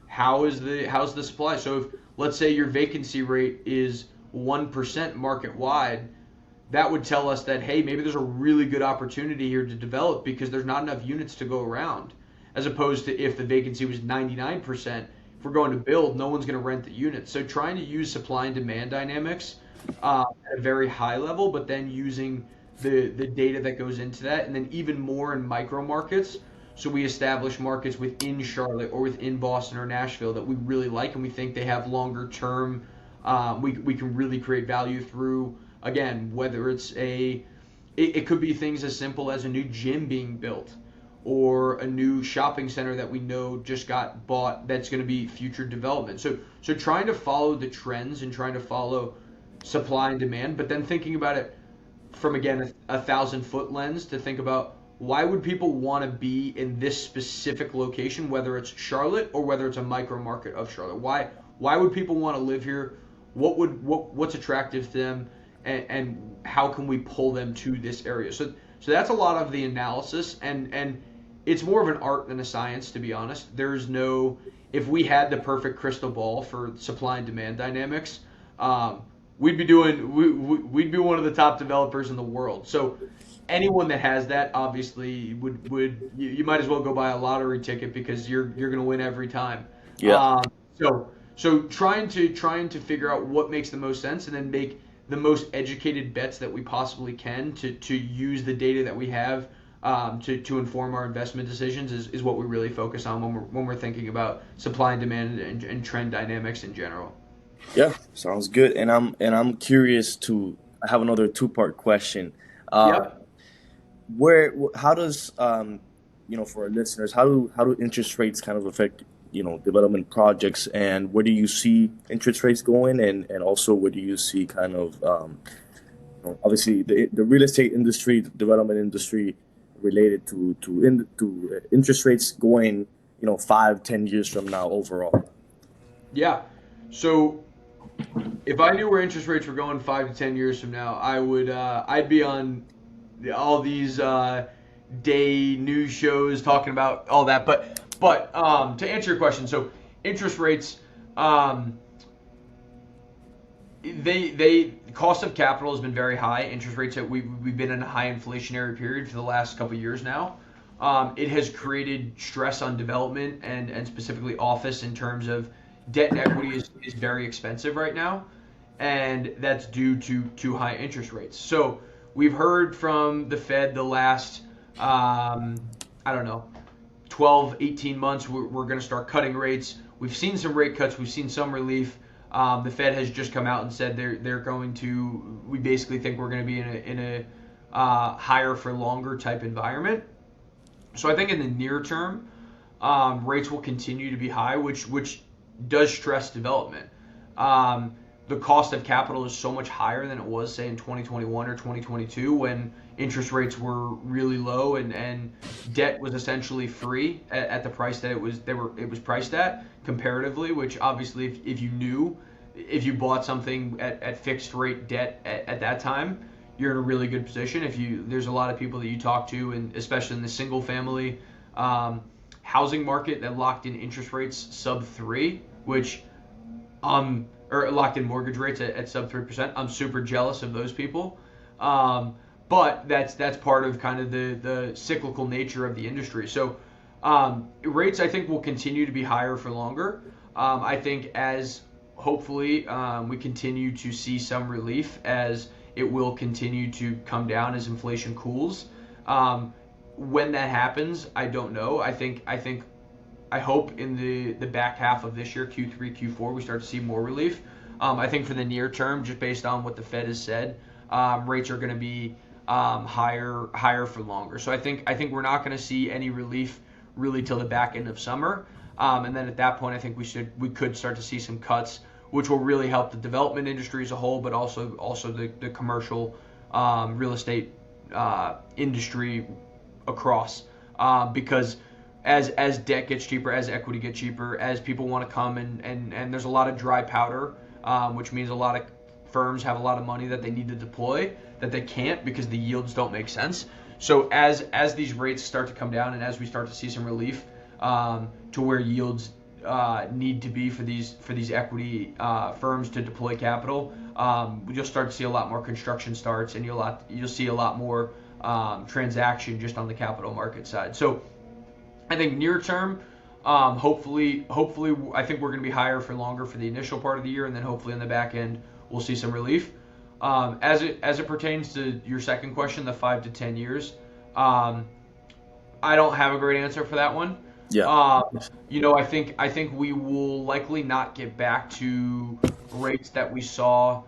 how's the supply. So if, let's say your vacancy rate is 1% market wide, that would tell us that, hey, maybe there's a really good opportunity here to develop because there's not enough units to go around, as opposed to if the vacancy was 99%, if we're going to build, no one's going to rent the units. So trying to use supply and demand dynamics at a very high level, but then using the data that goes into that, and then even more in micro markets. So we establish markets within Charlotte or within Boston or Nashville that we really like and we think they have longer term. We can really create value through, again, whether it's it could be things as simple as a new gym being built or a new shopping center that we know just got bought that's going to be future development. So trying to follow the trends and trying to follow supply and demand, but then thinking about it from, again, a 1,000-foot lens to think about why would people want to be in this specific location, whether it's Charlotte or whether it's a micro market of Charlotte. Why would people want to live here? What's attractive to them, and how can we pull them to this area? So that's a lot of the analysis, and it's more of an art than a science, to be honest. There's no, if we had the perfect crystal ball for supply and demand dynamics, we'd be one of the top developers in the world. So anyone that has that obviously would you might as well go buy a lottery ticket because you're going to win every time. Yeah. So trying to figure out what makes the most sense and then make the most educated bets that we possibly can to use the data that we have to inform our investment decisions is what we really focus on when we're thinking about supply and demand and trend dynamics in general. Yeah, sounds good. And I'm curious to. I have another two-part question. Yep. How does for our listeners, how do interest rates kind of affect development projects, and where do you see interest rates going, and also where do you see kind of obviously the real estate industry, the development industry related to interest rates going 5-10 years from now overall? Yeah. So if I knew where interest rates were going 5 to 10 years from now, I'd be on all these day news shows talking about all that. But to answer your question, so interest rates, they cost of capital has been very high. Interest rates we've been in a high inflationary period for the last couple of years now. It has created stress on development and specifically office in terms of debt and equity is very expensive right now, and that's due to high interest rates. So we've heard from the Fed the last, 12, 18 months, we're going to start cutting rates. We've seen some rate cuts. We've seen some relief. The Fed has just come out and said they're going to, we basically think we're going to be in a higher for longer type environment. So I think in the near term, rates will continue to be high, which does stress development. The cost of capital is so much higher than it was, say, in 2021 or 2022 when interest rates were really low and debt was essentially free at the price that it was priced at comparatively, which obviously if you bought something at fixed rate debt at that time, you're in a really good position. There's a lot of people that you talk to, and especially in the single family housing market that locked in interest rates sub 3, which or locked in mortgage rates at sub 3%. I'm super jealous of those people. but that's part of kind of the cyclical nature of the industry. So rates I think will continue to be higher for longer. I think as hopefully we continue to see some relief as it will continue to come down as inflation cools. When that happens, I don't know. I hope in the back half of this year, Q3, Q4, we start to see more relief. I think for the near term, just based on what the Fed has said, rates are going to be higher for longer. So I think we're not going to see any relief really till the back end of summer, and then at that point, I think we could start to see some cuts, which will really help the development industry as a whole, but also the commercial real estate industry across, because as debt gets cheaper, as equity gets cheaper, as people want to come and there's a lot of dry powder, which means a lot of firms have a lot of money that they need to deploy that they can't because the yields don't make sense. So as these rates start to come down and as we start to see some relief to where yields need to be for these equity firms to deploy capital, you'll start to see a lot more construction starts and you'll see a lot more transaction just on the capital market side. So I think near term, hopefully, I think we're going to be higher for longer for the initial part of the year, and then hopefully in the back end we'll see some relief. As it pertains to your second question, the 5 to 10 years, I don't have a great answer for that one. Yeah. I think we will likely not get back to rates that we saw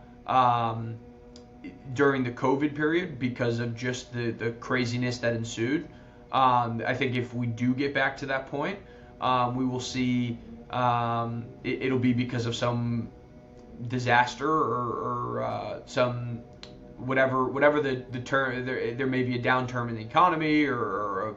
during the COVID period because of just the craziness that ensued. I think if we do get back to that point, we will see it'll be because of some disaster or some whatever the term. There may be a downturn in the economy or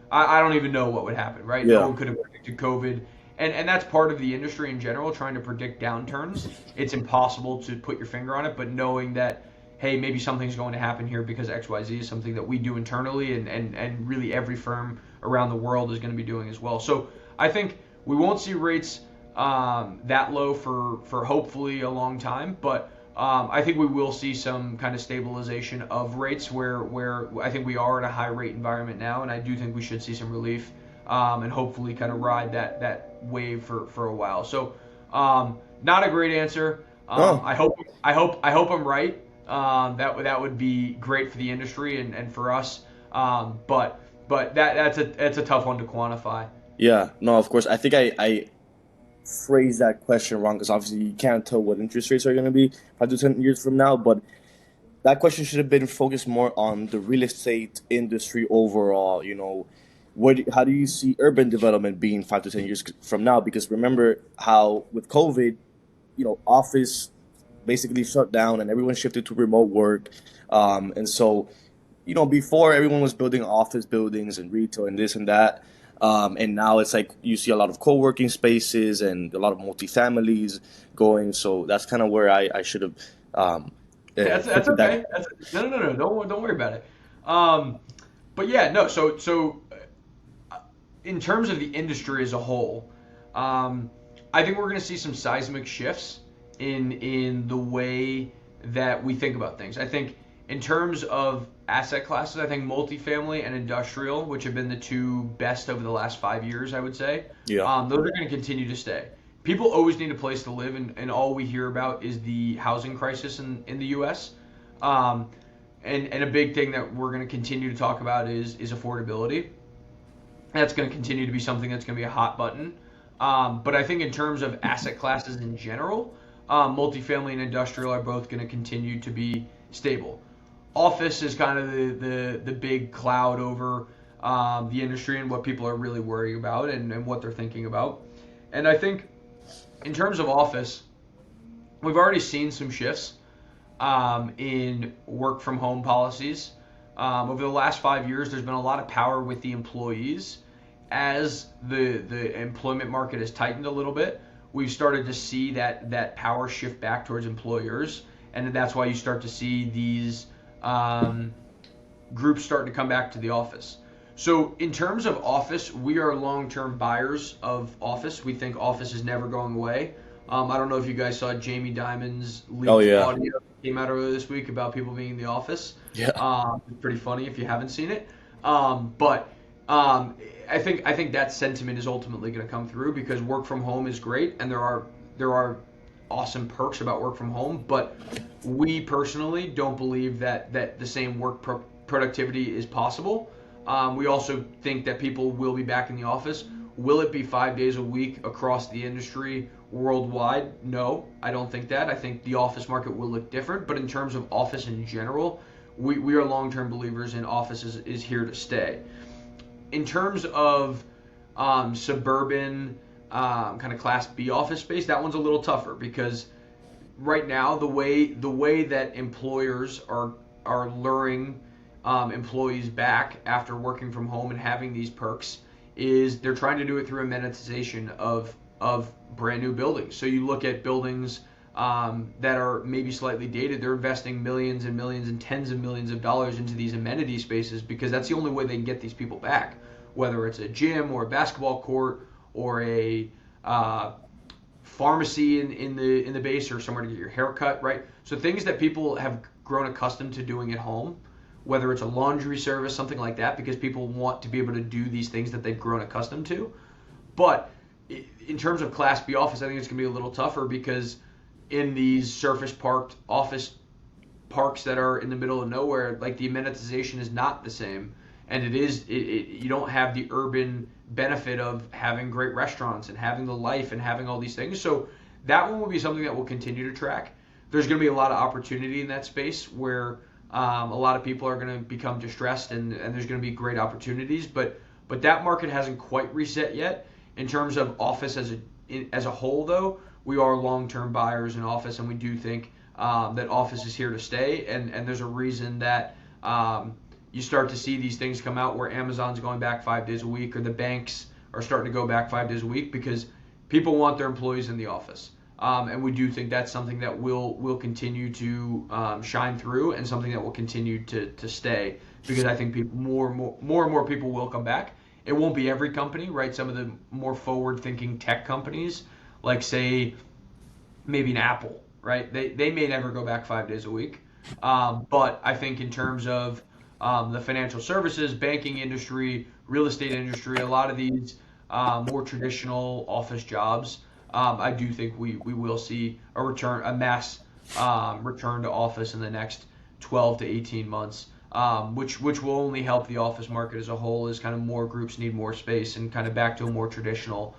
I don't even know what would happen, right? Yeah. No one could have predicted COVID. And that's part of the industry in general, trying to predict downturns. It's impossible to put your finger on it, but knowing that, hey, maybe something's going to happen here because XYZ is something that we do internally and really every firm around the world is going to be doing as well. So I think we won't see rates that low for hopefully a long time, but I think we will see some kind of stabilization of rates where I think we are in a high rate environment now, and I do think we should see some relief and hopefully kind of ride that wave for a while. So not a great answer. I hope I'm right. That would be great for the industry and for us. But that's a tough one to quantify. Yeah, no, of course. I think I phrased that question wrong because obviously you can't tell what interest rates are going to be 5 to 10 years from now. But that question should have been focused more on the real estate industry overall. How do you see urban development being 5 to 10 years from now? Because remember how with COVID, office basically shut down and everyone shifted to remote work. And so, before everyone was building office buildings and retail and this and that. And now it's like you see a lot of co-working spaces and a lot of multifamilies going. So that's kind of where I should have. That's okay. No. Don't worry about it. But yeah, no. So in terms of the industry as a whole, I think we're going to see some seismic shifts in the way that we think about things. I think in terms of asset classes, I think multifamily and industrial, which have been the two best over the last 5 years, I would say, those are going to continue to stay. People always need a place to live, and all we hear about is the housing crisis in the U.S. And a big thing that we're going to continue to talk about is affordability. That's going to continue to be something that's going to be a hot button. But I think in terms of asset classes in general, multifamily and industrial are both going to continue to be stable. Office is kind of the big cloud over the industry and what people are really worried about and what they're thinking about. And I think in terms of office, we've already seen some shifts in work from home policies. Over the last 5 years, there's been a lot of power with the employees. As the employment market has tightened a little bit, we've started to see that power shift back towards employers. And that's why you start to see these groups starting to come back to the office. So in terms of office, we are long-term buyers of office. We think office is never going away. I don't know if you guys saw Jamie Dimon's leaked audio came out earlier this week about people being in the office. Yeah. It's pretty funny if you haven't seen it. But I think that sentiment is ultimately going to come through because work from home is great, and there are awesome perks about work from home. But we personally don't believe that the same productivity is possible. We also think that people will be back in the office. Will it be 5 days a week across the industry worldwide? No, I don't think that. I think the office market will look different. But in terms of office in general, we are long-term believers in office is here to stay. In terms of suburban kind of Class B office space, that one's a little tougher because right now the way that employers are luring employees back after working from home and having these perks is they're trying to do it through amenitization of brand new buildings. So you look at buildings that are maybe slightly dated, they're investing millions and millions and tens of millions of dollars into these amenity spaces because that's the only way they can get these people back, whether it's a gym or a basketball court or a pharmacy in the base or somewhere to get your hair cut, right? So things that people have grown accustomed to doing at home, whether it's a laundry service, something like that, because people want to be able to do these things that they've grown accustomed to. But in terms of Class B office, I think it's going to be a little tougher because in these surface parked office parks that are in the middle of nowhere, like the amenitization is not the same. And you don't have the urban benefit of having great restaurants and having the life and having all these things. So that one will be something that we'll continue to track. There's going to be a lot of opportunity in that space where a lot of people are going to become distressed and there's going to be great opportunities. But that market hasn't quite reset yet. In terms of office as a whole, though, we are long-term buyers in office, and we do think that office is here to stay. And there's a reason that you start to see these things come out where Amazon's going back 5 days a week or the banks are starting to go back 5 days a week because people want their employees in the office. And we do think that's something that will continue to shine through and something that will continue to stay because I think more and more people will come back. It won't be every company, right? Some of the more forward-thinking tech companies, like say maybe an Apple, right? They may never go back 5 days a week. But I think in terms of the financial services, banking industry, real estate industry, a lot of these more traditional office jobs, I do think we will see a mass return to office in the next 12 to 18 months, which will only help the office market as a whole as kind of more groups need more space and kind of back to a more traditional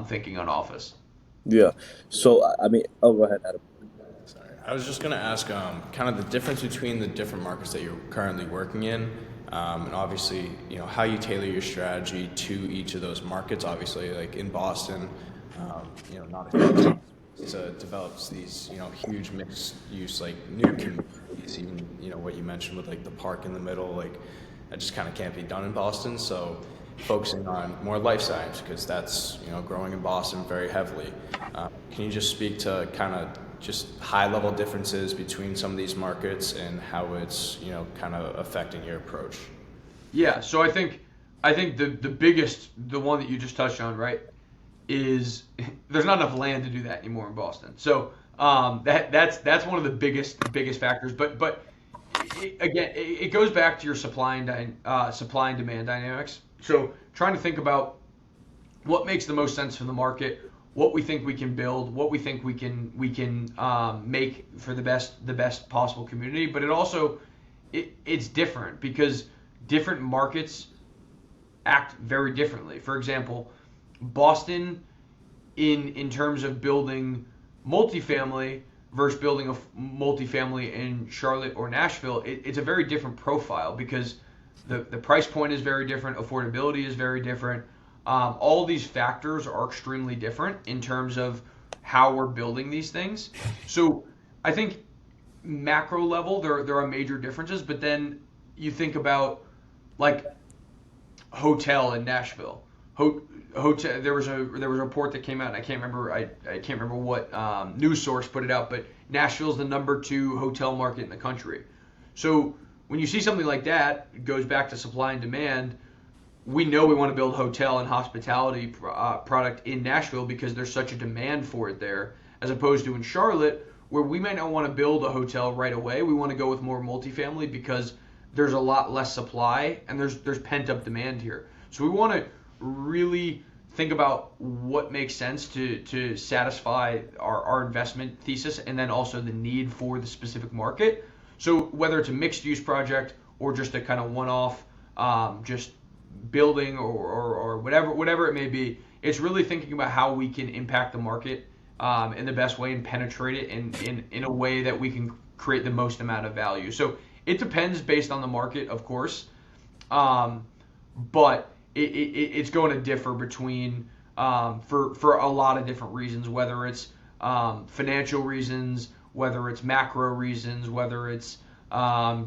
thinking on office. Yeah. So I mean, oh, go ahead, Adam. Sorry. I was just going to ask kind of the difference between the different markets that you're currently working in, and obviously, how you tailor your strategy to each of those markets. Obviously, like in Boston, not a huge develops these, huge mixed use, like new communities, even, what you mentioned with like the park in the middle, like that just kind of can't be done in Boston. So focusing on more life science because that's, growing in Boston very heavily. Can you just speak to kind of just high level differences between some of these markets and how it's, kind of affecting your approach? Yeah, so I think the one that you just touched on, right, is there's not enough land to do that anymore in Boston. So that's one of the biggest factors. But it goes back to your supply and demand dynamics. So trying to think about what makes the most sense for the market, what we think we can build, what we think we can make for the best possible community. But it's different because different markets act very differently. For example, Boston, in terms of building multifamily versus building a multifamily in Charlotte or Nashville, it's a very different profile because the price point is very different, affordability is very different. All these factors are extremely different in terms of how we're building these things. So I think macro level there are major differences, but then you think about like hotel in Nashville. Hotel. There was a report that came out, and I can't remember what news source put it out, but Nashville's the number 2 hotel market in the country. So when you see something like that, it goes back to supply and demand. We know we want to build hotel and hospitality product in Nashville because there's such a demand for it there, as opposed to in Charlotte, where we might not want to build a hotel right away. We want to go with more multifamily because there's a lot less supply and there's pent up demand here. So we want to really think about what makes sense to satisfy our investment thesis and then also the need for the specific market. So whether it's a mixed use project or just a kind of one off, just building or whatever it may be, it's really thinking about how we can impact the market in the best way and penetrate it in a way that we can create the most amount of value. So it depends based on the market, of course, but it's going to differ between for a lot of different reasons, whether it's financial reasons, whether it's macro reasons, whether it's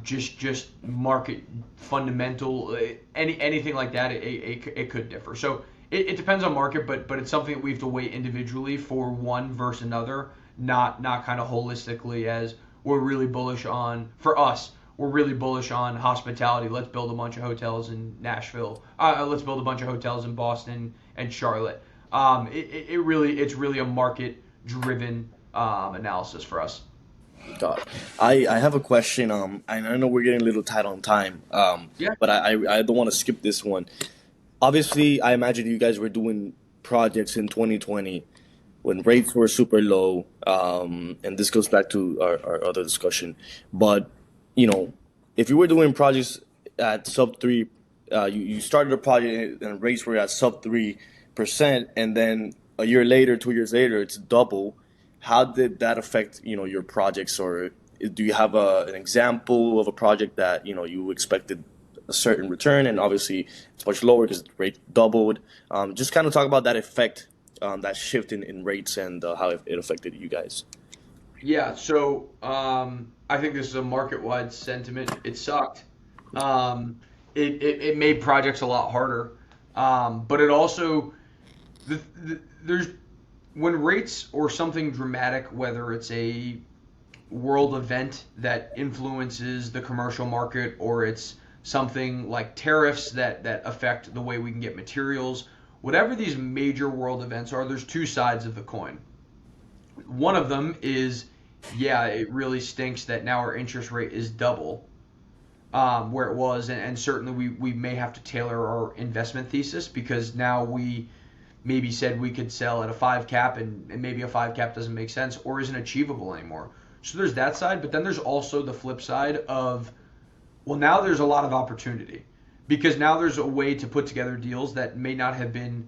just market fundamental, anything like that. It could differ. So it depends on market, but it's something that we have to weigh individually for one versus another, not kind of holistically as we're really bullish on. For us, we're really bullish on hospitality. Let's build a bunch of hotels in Nashville. Let's build a bunch of hotels in Boston and Charlotte. It's really a market driven analysis for us. God, I have a question. I know we're getting a little tight on time. Yeah. But I don't want to skip this one. Obviously, I imagine you guys were doing projects in 2020 when rates were super low. And this goes back to our other discussion. But if you were doing projects at sub three, you started a project and rates were at sub 3%, and then a year later, 2 years later, it's double. How did that affect your projects, or do you have an example of a project that you expected a certain return and obviously it's much lower because the rate doubled? Just kind of talk about that effect, that shift in rates and how it affected you guys. Yeah, so I think this is a market-wide sentiment. It sucked. It made projects a lot harder, but it also there's when rates or something dramatic, whether it's a world event that influences the commercial market or it's something like tariffs that affect the way we can get materials, whatever these major world events are, there's two sides of the coin. One of them is, yeah, it really stinks that now our interest rate is double where it was, and certainly we may have to tailor our investment thesis because now we maybe said we could sell at a 5 cap and maybe a 5 cap doesn't make sense or isn't achievable anymore. So there's that side, but then there's also the flip side of, well, now there's a lot of opportunity because now there's a way to put together deals that may not have been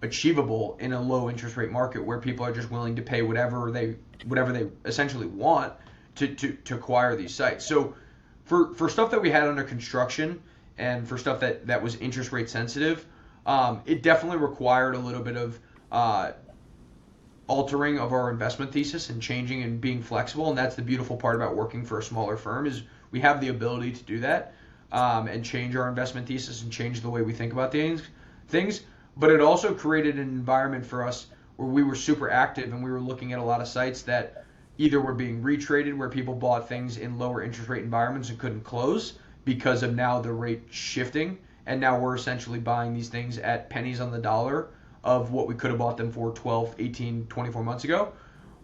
achievable in a low interest rate market where people are just willing to pay whatever they essentially want to acquire these sites. So for stuff that we had under construction and for stuff that was interest rate sensitive, it definitely required a little bit of altering of our investment thesis and changing and being flexible. And that's the beautiful part about working for a smaller firm is we have the ability to do that and change our investment thesis and change the way we think about things. But it also created an environment for us where we were super active and we were looking at a lot of sites that either were being retraded where people bought things in lower interest rate environments and couldn't close because of now the rate shifting. And now we're essentially buying these things at pennies on the dollar of what we could have bought them for 12, 18, 24 months ago.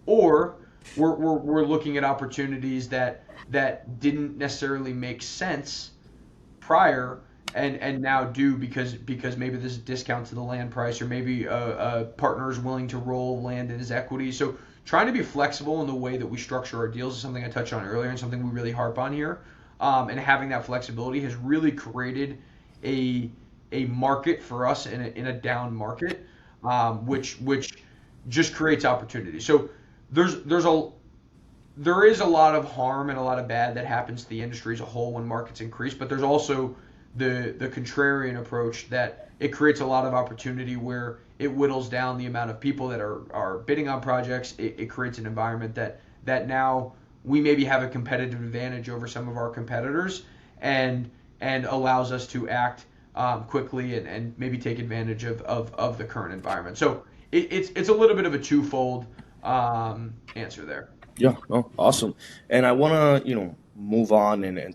Or we're looking at opportunities that didn't necessarily make sense prior and now do because maybe there's a discount to the land price or maybe a partner is willing to roll land in his equity. So trying to be flexible in the way that we structure our deals is something I touched on earlier and something we really harp on here. And having that flexibility has really created a market for us in a down market, which just creates opportunity. So there is a lot of harm and a lot of bad that happens to the industry as a whole when markets increase, but there's also the contrarian approach that it creates a lot of opportunity where it whittles down the amount of people that are bidding on projects. It creates an environment that now we maybe have a competitive advantage over some of our competitors and allows us to act quickly and maybe take advantage of the current environment. So it's a little bit of a twofold answer there. Yeah, no, awesome. And I want to, move on and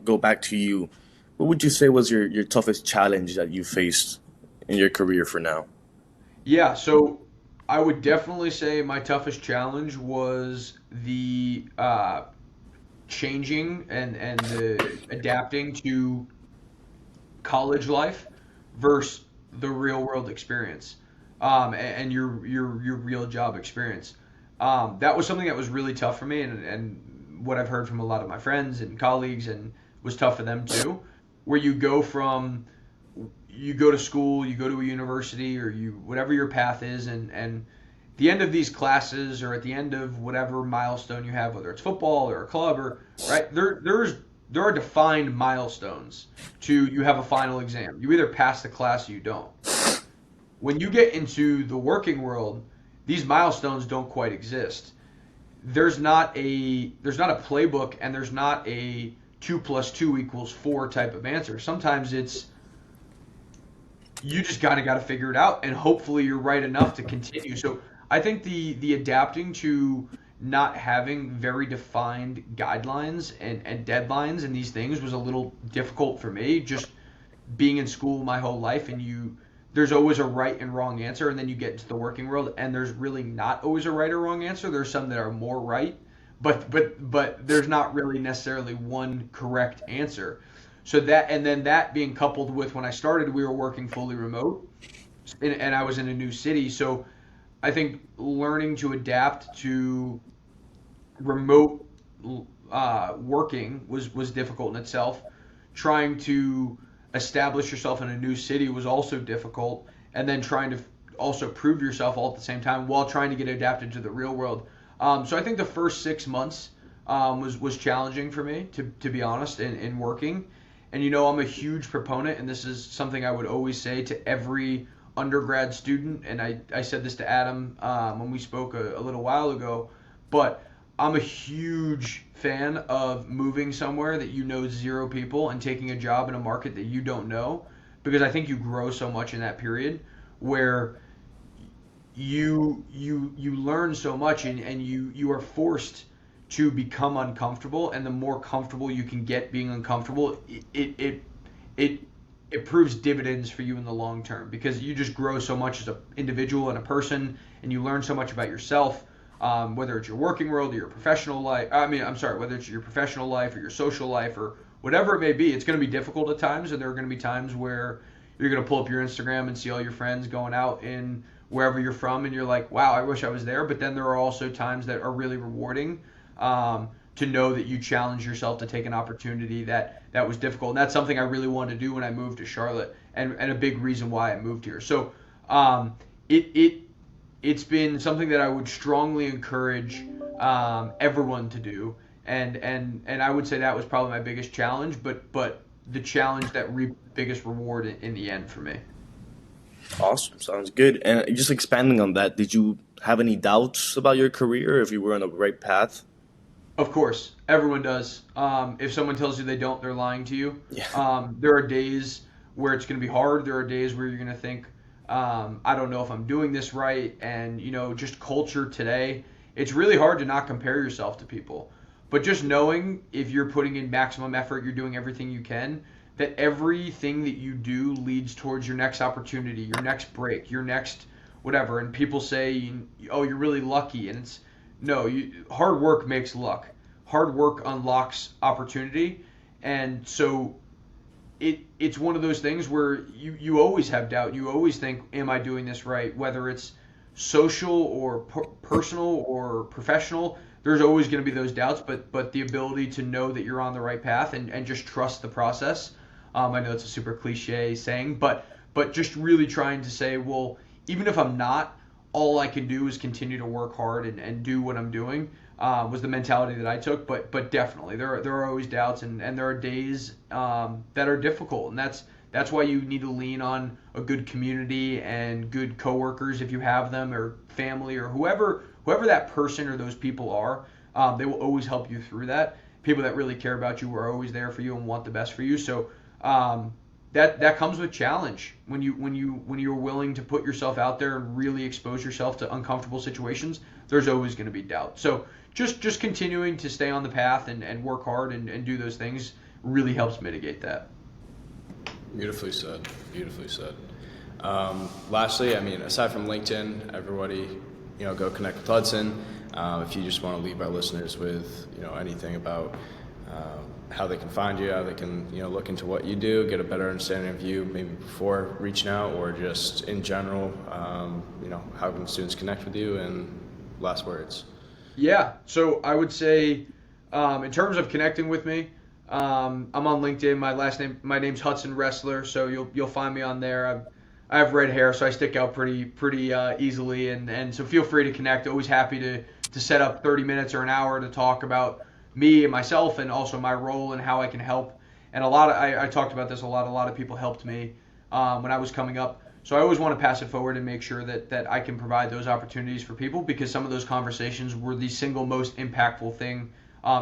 go back to you. What would you say was your toughest challenge that you faced in your career for now? Yeah, so I would definitely say my toughest challenge was the changing and the adapting to college life versus the real world experience, and your real job experience. That was something that was really tough for me, and what I've heard from a lot of my friends and colleagues, and was tough for them too. Where you go to school, you go to a university, or you whatever your path is, and the end of these classes, or at the end of whatever milestone you have, whether it's football or a club, or right there are defined milestones to you have a final exam. You either pass the class or you don't. When you get into the working world, these milestones don't quite exist. There's not a playbook, and there's not a 2 + 2 = 4 type of answer. Sometimes it's you just gotta figure it out, and hopefully you're right enough to continue. So I think the adapting to not having very defined guidelines and deadlines and these things was a little difficult for me. Just being in school my whole life, and there's always a right and wrong answer, and then you get into the working world, and there's really not always a right or wrong answer. There's some that are more right, but there's not really necessarily one correct answer. So that, and then that being coupled with, when I started, we were working fully remote, and I was in a new city. So I think learning to adapt to remote working was difficult in itself. Trying to establish yourself in a new city was also difficult, and then trying to also prove yourself all at the same time while trying to get adapted to the real world. So I think the first 6 months was challenging for me, to be honest, in working. And I'm a huge proponent, and this is something I would always say to every undergrad student, and I said this to Adam when we spoke a little while ago, but I'm a huge fan of moving somewhere that you know zero people and taking a job in a market that you don't know, because I think you grow so much in that period where you learn so much, and you are forced to become uncomfortable, and the more comfortable you can get being uncomfortable, it proves dividends for you in the long term, because you just grow so much as an individual and a person, and you learn so much about yourself, whether it's your working world or your professional life. Whether it's your professional life or your social life or whatever it may be. It's going to be difficult at times, and there are going to be times where you're going to pull up your Instagram and see all your friends going out in wherever you're from, and you're like, wow, I wish I was there. But then there are also times that are really rewarding, to know that you challenge yourself to take an opportunity that was difficult. And that's something I really wanted to do when I moved to Charlotte, and a big reason why I moved here. So it's been something that I would strongly encourage everyone to do. And I would say that was probably my biggest challenge, but the challenge that reaped the biggest reward in the end for me. Awesome, sounds good. And just expanding on that, did you have any doubts about your career, if you were on the right path? Of course, everyone does. If someone tells you they don't, they're lying to you. Yeah. There are days where it's going to be hard. There are days where you're going to think, I don't know if I'm doing this right. And, just culture today, it's really hard to not compare yourself to people. But just knowing if you're putting in maximum effort, you're doing everything you can, that everything that you do leads towards your next opportunity, your next break, your next whatever. And people say, oh, you're really lucky. And it's, no, hard work makes luck. Hard work unlocks opportunity. And so it's one of those things where you always have doubt. You always think, am I doing this right? Whether it's social or personal or professional, there's always going to be those doubts, but the ability to know that you're on the right path, and just trust the process. I know it's a super cliche saying, but just really trying to say, well, even if I'm not, all I can do is continue to work hard and do what I'm doing, was the mentality that I took. But definitely there are always doubts, and there are days that are difficult, and that's why you need to lean on a good community and good coworkers if you have them, or family, or whoever that person or those people are. They will always help you through that. People that really care about you are always there for you and want the best for you. So that comes with challenge. When you're willing to put yourself out there and really expose yourself to uncomfortable situations, there's always going to be doubt. So just continuing to stay on the path and work hard and do those things really helps mitigate that. Beautifully said. Beautifully said. Lastly, aside from LinkedIn, everybody, go connect with Hudson. If you just want to leave our listeners with, anything about how they can find you, how they can, look into what you do, get a better understanding of you, maybe before reaching out, or just in general, how can students connect with you, and last words. Yeah, so I would say, in terms of connecting with me, I'm on LinkedIn. My name's Hudson Ressler, so you'll find me on there. I have red hair, so I stick out pretty easily, and so feel free to connect. Always happy to set up 30 minutes or an hour to talk about me and myself, and also my role and how I can help. And I talked about this a lot. A lot of people helped me when I was coming up. So I always want to pass it forward and make sure that I can provide those opportunities for people, because some of those conversations were the single most impactful thing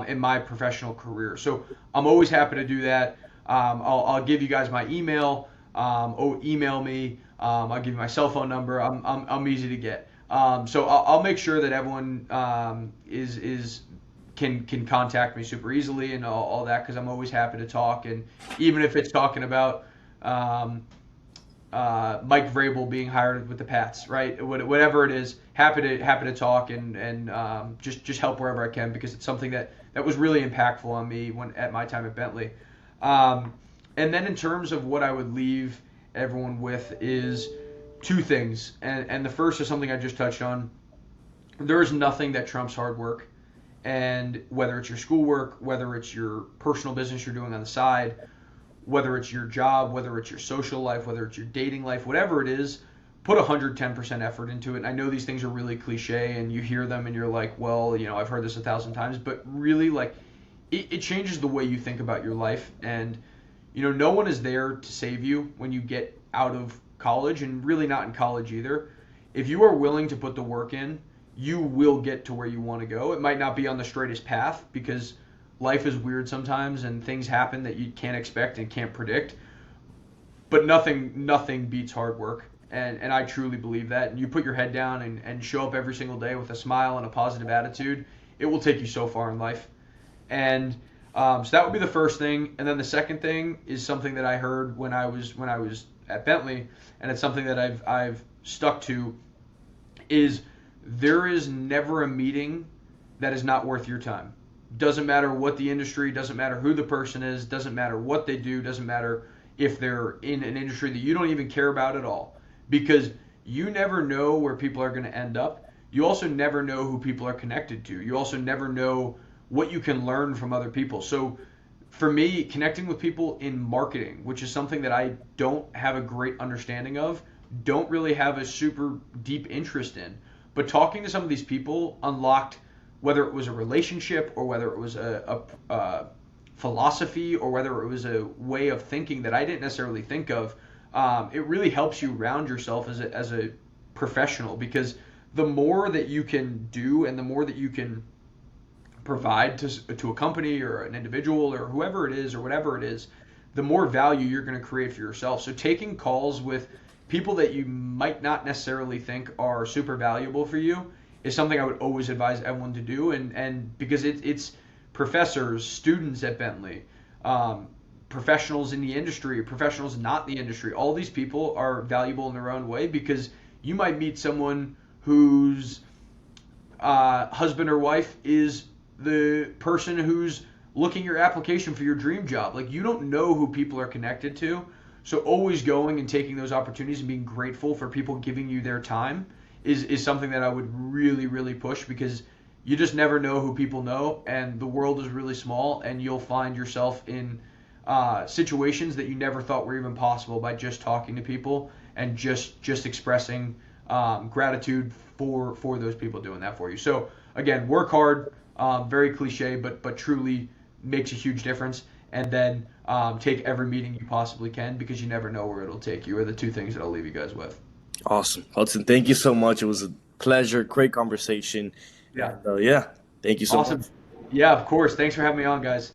in my professional career. So I'm always happy to do that. I'll give you guys my email. Email me. I'll give you my cell phone number. I'm easy to get. So I'll make sure that everyone can contact me super easily and all that, because I'm always happy to talk. And even if it's talking about Mike Vrabel being hired with the Pats, right? Whatever it is, happy to talk and just help wherever I can, because it's something that was really impactful on me at my time at Bentley. And then in terms of what I would leave everyone with is two things, and the first is something I just touched on. There is nothing that trumps hard work, and whether it's your schoolwork, whether it's your personal business you're doing on the side, whether it's your job, whether it's your social life, whether it's your dating life, whatever it is, put 110% effort into it. And I know these things are really cliche and you hear them and you're like, well, I've heard this 1,000 times, but really, like, it changes the way you think about your life. And, no one is there to save you when you get out of college, and really not in college either. If you are willing to put the work in, you will get to where you want to go. It might not be on the straightest path, because life is weird sometimes and things happen that you can't expect and can't predict. But nothing beats hard work. And I truly believe that. And you put your head down and show up every single day with a smile and a positive attitude, it will take you so far in life. And so that would be the first thing. And then the second thing is something that I heard when I was at Bentley, and it's something that I've stuck to, is there is never a meeting that is not worth your time. Doesn't matter what the industry, doesn't matter who the person is, doesn't matter what they do, doesn't matter if they're in an industry that you don't even care about at all. Because you never know where people are going to end up. You also never know who people are connected to. You also never know what you can learn from other people. So for me, connecting with people in marketing, which is something that I don't have a great understanding of, don't really have a super deep interest in, but talking to some of these people unlocked, whether it was a relationship or whether it was a philosophy or whether it was a way of thinking that I didn't necessarily think of. It really helps you round yourself as a professional, because the more that you can do and the more that you can provide to a company or an individual or whoever it is or whatever it is, the more value you're going to create for yourself. So taking calls with people that you might not necessarily think are super valuable for you is something I would always advise everyone to do. And because it's professors, students at Bentley, professionals in the industry, professionals not in the industry, all these people are valuable in their own way, because you might meet someone whose husband or wife is the person who's looking your application for your dream job. Like, you don't know who people are connected to. So always going and taking those opportunities and being grateful for people giving you their time is something that I would really, really push, because you just never know who people know, and the world is really small, and you'll find yourself in situations that you never thought were even possible by just talking to people and just expressing gratitude for those people doing that for you. So again, work hard, very cliche, but truly makes a huge difference. And then take every meeting you possibly can, because you never know where it'll take you, are the two things that I'll leave you guys with. Awesome. Hudson, thank you so much. It was a pleasure. Great conversation. Yeah. And, thank you so Awesome. much. Yeah, of course. Thanks for having me on, guys.